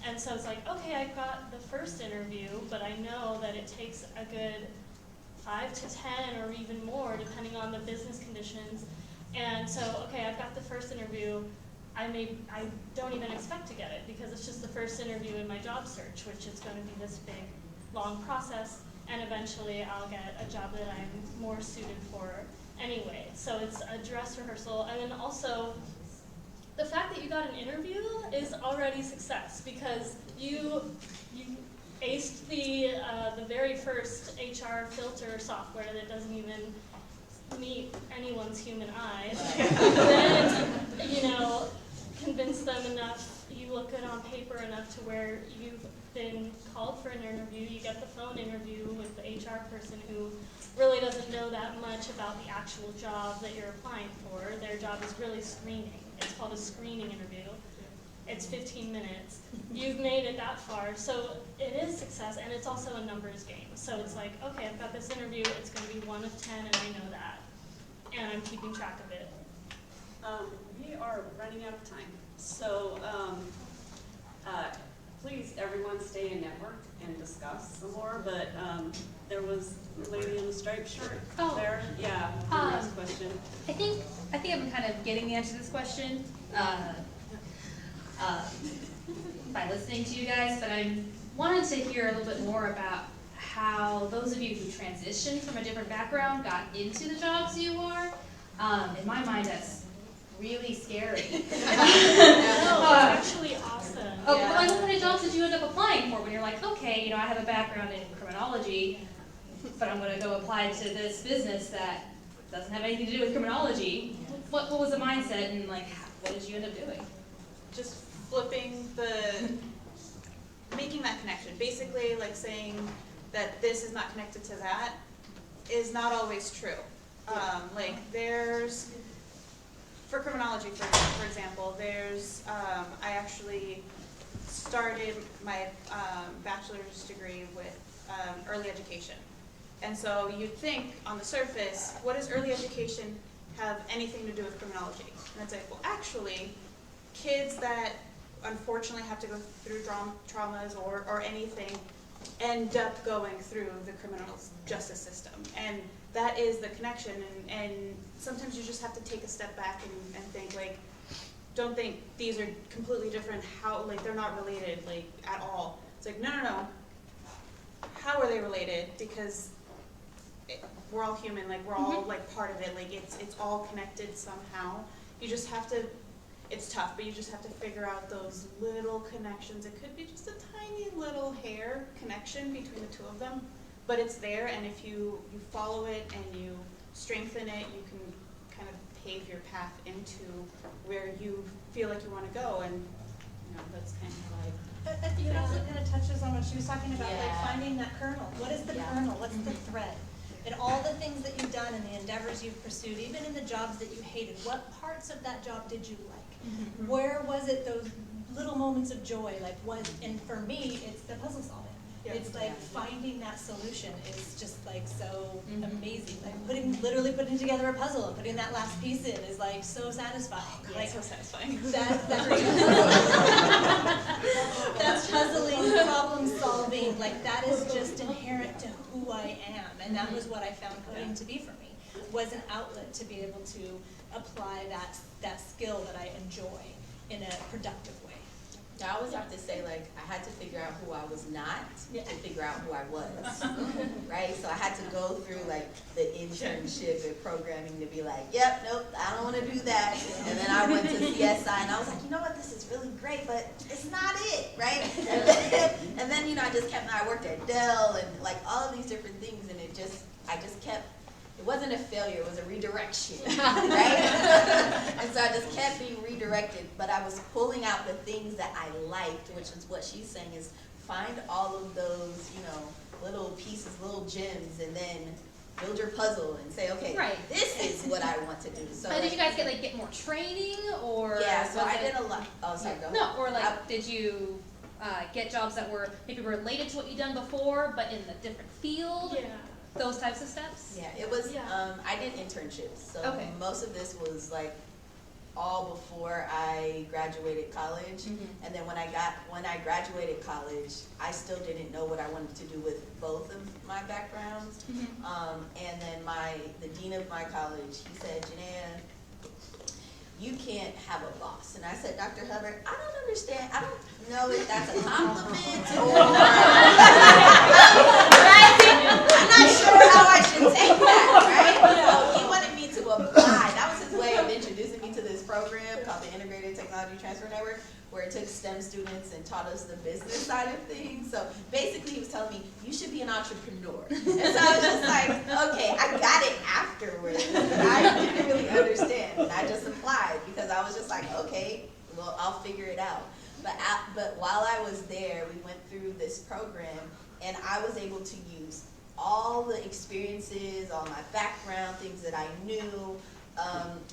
And so it's like, okay, I got the first interview, but I know that it takes a good 5 to 10 or even more depending on the business conditions. And so, okay, I've got the first interview. I don't even expect to get it because it's just the first interview in my job search, which is going to be this big, long process, and eventually I'll get a job that I'm more suited for anyway. So it's a dress rehearsal, and then also the fact that you got an interview is already success because you aced the very first HR filter software that doesn't even meet anyone's human eye. Then, convince them enough, you look good on paper enough to where you've been called for an interview, you get the phone interview with the HR person who really doesn't know that much about the actual job that you're applying for. Their job is really screening. It's called a screening interview. It's 15 minutes. You've made it that far, so it is success, and it's also a numbers game. So it's like, okay, I've got this interview, it's going to be 1 of 10, and I know that, and I'm keeping track of it. We are running out of time, so please, everyone, stay and network and discuss some more. But there was a lady in the striped shirt there. Yeah, next question. I think I'm kind of getting the answer to this question by listening to you guys, but I wanted to hear a little bit more about how those of you who transitioned from a different background got into the jobs you are. In my mind, that's really scary. No, it's actually awesome. Oh, well, like, what kind of jobs did you end up applying for when you're like, okay, you know, I have a background in criminology, but I'm going to go apply to this business that doesn't have anything to do with criminology. What was the mindset, and like, what did you end up doing? Just flipping making that connection. Basically, like saying that this is not connected to that is not always true. Like there's, for criminology, for example, there's, I actually started my bachelor's degree with early education. And so you'd think on the surface, what does early education have anything to do with criminology? And it's like, well, actually, kids that unfortunately have to go through traumas or anything end up going through the criminal justice system. And that is the connection, and sometimes you just have to take a step back and think, like, don't think these are completely different, how, like, they're not related, like, at all. It's like, no. How are they related? Because we're all human, like, we're all, like, part of it, like, it's all connected somehow. You just have to, it's tough, but you just have to figure out those little connections. It could be just a tiny little hair connection between the two of them, but it's there, and if you follow it and you strengthen it, you can kind of pave your path into where you feel like you want to go, and that's kind of like. I think it also kind of touches on what she was talking about, like finding that kernel. What is the kernel? What's the thread? And all the things that you've done and the endeavors you've pursued, even in the jobs that you hated, what parts of that job did you like? Where was it those little moments of joy? Like and for me, it's the puzzle solving. It's like finding that solution is just like so amazing. Like literally putting together a puzzle and putting that last piece in is like so satisfying. Like so satisfying. That's puzzling, problem solving. Like that is just inherent to who I am, and that was what I found coding to be for me. Was an outlet to be able to apply that skill that I enjoy in a productive way. I always have to say, like, I had to figure out who I was not to figure out who I was, right? So I had to go through, like, the internship and programming to be like, yep, nope, I don't want to do that. And then I went to CSI, and I was like, you know what, this is really great, but it's not it, right? And then you know, I worked at Dell and, like, all of these different things, and I just kept, it wasn't a failure, it was a redirection, right? And so I just kept being redirected, but I was pulling out the things that I liked, which is what she's saying is find all of those, you know, little pieces, little gems, and then build your puzzle and say, okay, this is what I want to do. So did you guys get more training, or? Yeah, so I did a lot. Oh, sorry, go ahead. No, or like, did you get jobs that were maybe related to what you'd done before, but in a different field? Yeah. Those types of steps? Yeah, it was, I did internships, so most of this was like all before I graduated college. And then when I graduated college, I still didn't know what I wanted to do with both of my backgrounds. And then the dean of my college, he said, Janeya, you can't have a boss. And I said, Dr. Hubbard, I don't understand. I don't know if that's a compliment or, right? I'm not sure how I should take that, right? So he wanted me to apply. That was his way of introducing me to this program called the Integrated Technology Transfer Network, where it took STEM students and taught us the business side of things. So basically he was telling me, you should be an entrepreneur. And so I was just like, okay, I got it afterwards. I didn't really understand. And I just applied because I was just like, okay, well, I'll figure it out. But while I was there, we went through this program, and I was able to use all the experiences, all my background, things that I knew,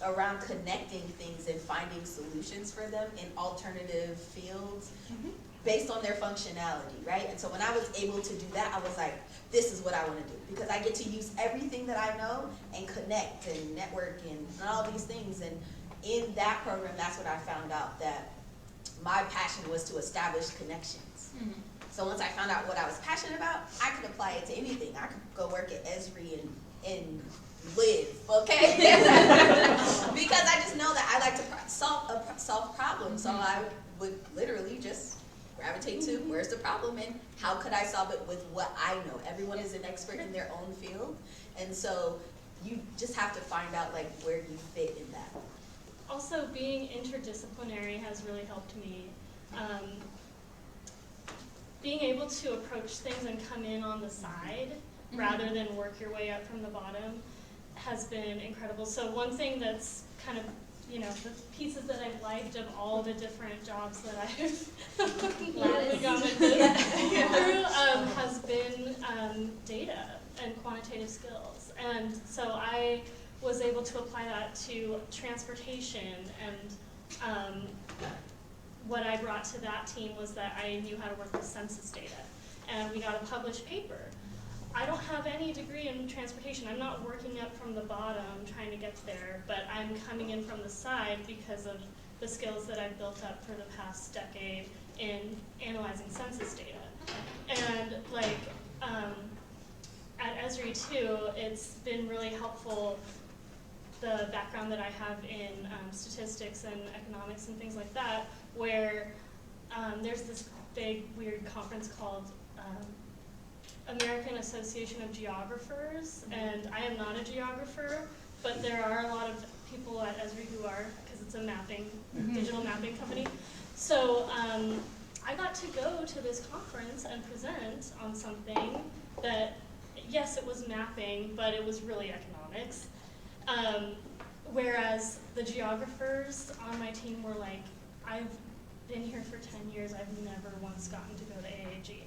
around connecting things and finding solutions for them in alternative fields based on their functionality, right? And so when I was able to do that, I was like, this is what I want to do, because I get to use everything that I know and connect and network and all these things. And in that program, that's what I found out, that my passion was to establish connections. So once I found out what I was passionate about, I could apply it to anything. I could go work at Esri and live, okay? Because I just know that I like to solve problems. So I would literally just gravitate to where's the problem and how could I solve it with what I know. Everyone is an expert in their own field. And so you just have to find out like where you fit in that. Also, being interdisciplinary has really helped me. Being able to approach things and come in on the side rather than work your way up from the bottom has been incredible. So one thing that's kind of, you know, the pieces that I've liked of all the different jobs that I've literally gone through has been data and quantitative skills. And so I was able to apply that to transportation, and what I brought to that team was that I knew how to work with census data, and we got a published paper. I don't have any degree in transportation. I'm not working up from the bottom trying to get there, but I'm coming in from the side because of the skills that I've built up for the past decade in analyzing census data. And like at Esri too, it's been really helpful, the background that I have in statistics and economics and things like that, where there's this big weird conference called American Association of Geographers, and I am not a geographer, but there are a lot of people at Esri who are, because it's a mapping, digital mapping company. So I got to go to this conference and present on something that, yes, it was mapping, but it was really economics. Whereas the geographers on my team were like, I've been here for 10 years, I've never once gotten to go to AAG.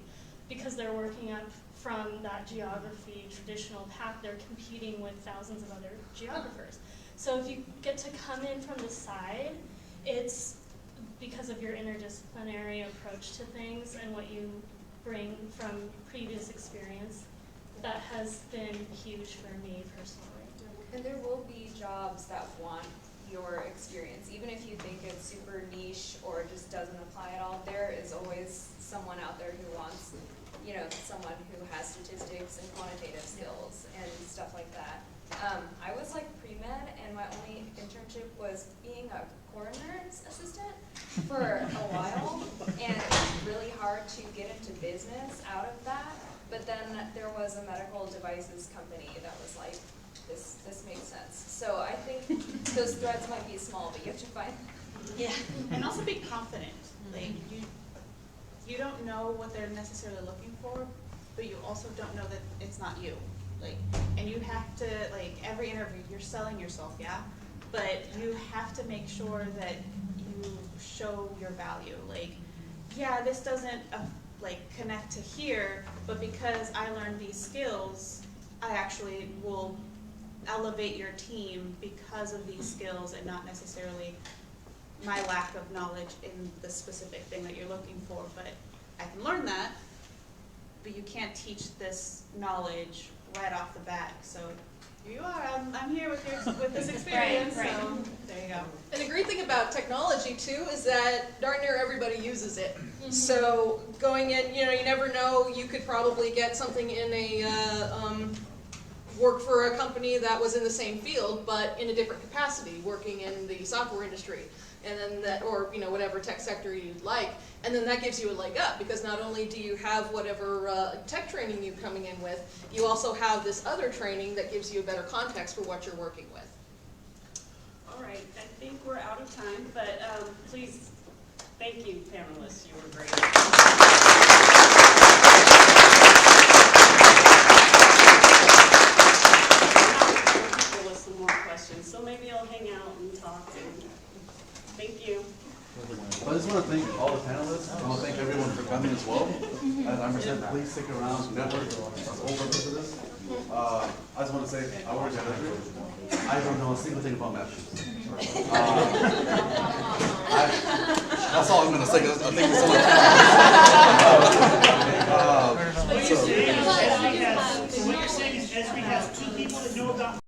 Because they're working up from that geography traditional path, they're competing with thousands of other geographers. So if you get to come in from the side, it's because of your interdisciplinary approach to things and what you bring from previous experience. That has been huge for me personally. And there will be jobs that want your experience, even if you think it's super niche or just doesn't apply at all. There is always someone out there who wants, you know, someone who has statistics and quantitative skills and stuff like that. I was like pre-med, and my only internship was being a coroner's assistant for a while, and it was really hard to get into business out of that. But then there was a medical devices company that was like, this makes sense. So I think those threads might be small, but you have to find. Yeah, and also be confident. Like you don't know what they're necessarily looking for, but you also don't know that it's not you. Like, and you have to, like, every interview you're selling yourself, yeah, but you have to make sure that you show your value. Like, yeah, this doesn't like connect to here, but because I learned these skills, I actually will elevate your team because of these skills and not necessarily my lack of knowledge in the specific thing that you're looking for. But I can learn that, but you can't teach this knowledge right off the bat. So here you are, I'm here with this experience, Right. so there you go. And the great thing about technology too is that darn near everybody uses it. So going in, you know, you never know, you could probably get something in a work for a company that was in the same field but in a different capacity, working in the software industry, and then that, or you know, whatever tech sector you'd like, and then that gives you a leg up, because not only do you have whatever tech training you're coming in with, you also have this other training that gives you a better context for what you're working with. All right, I think we're out of time, but please, thank you, panelists, you were great. There was some more questions, so maybe I'll hang out and talk. And thank you. I just want to thank all the panelists. I want to thank everyone for coming as well. As Amber said, please stick around, network. That's the whole purpose of this. I just want to say, I work at Esri. I don't know a single thing about math. That's all I'm going to say. Thank you so much. So what you're saying is Esri has 2 people that know about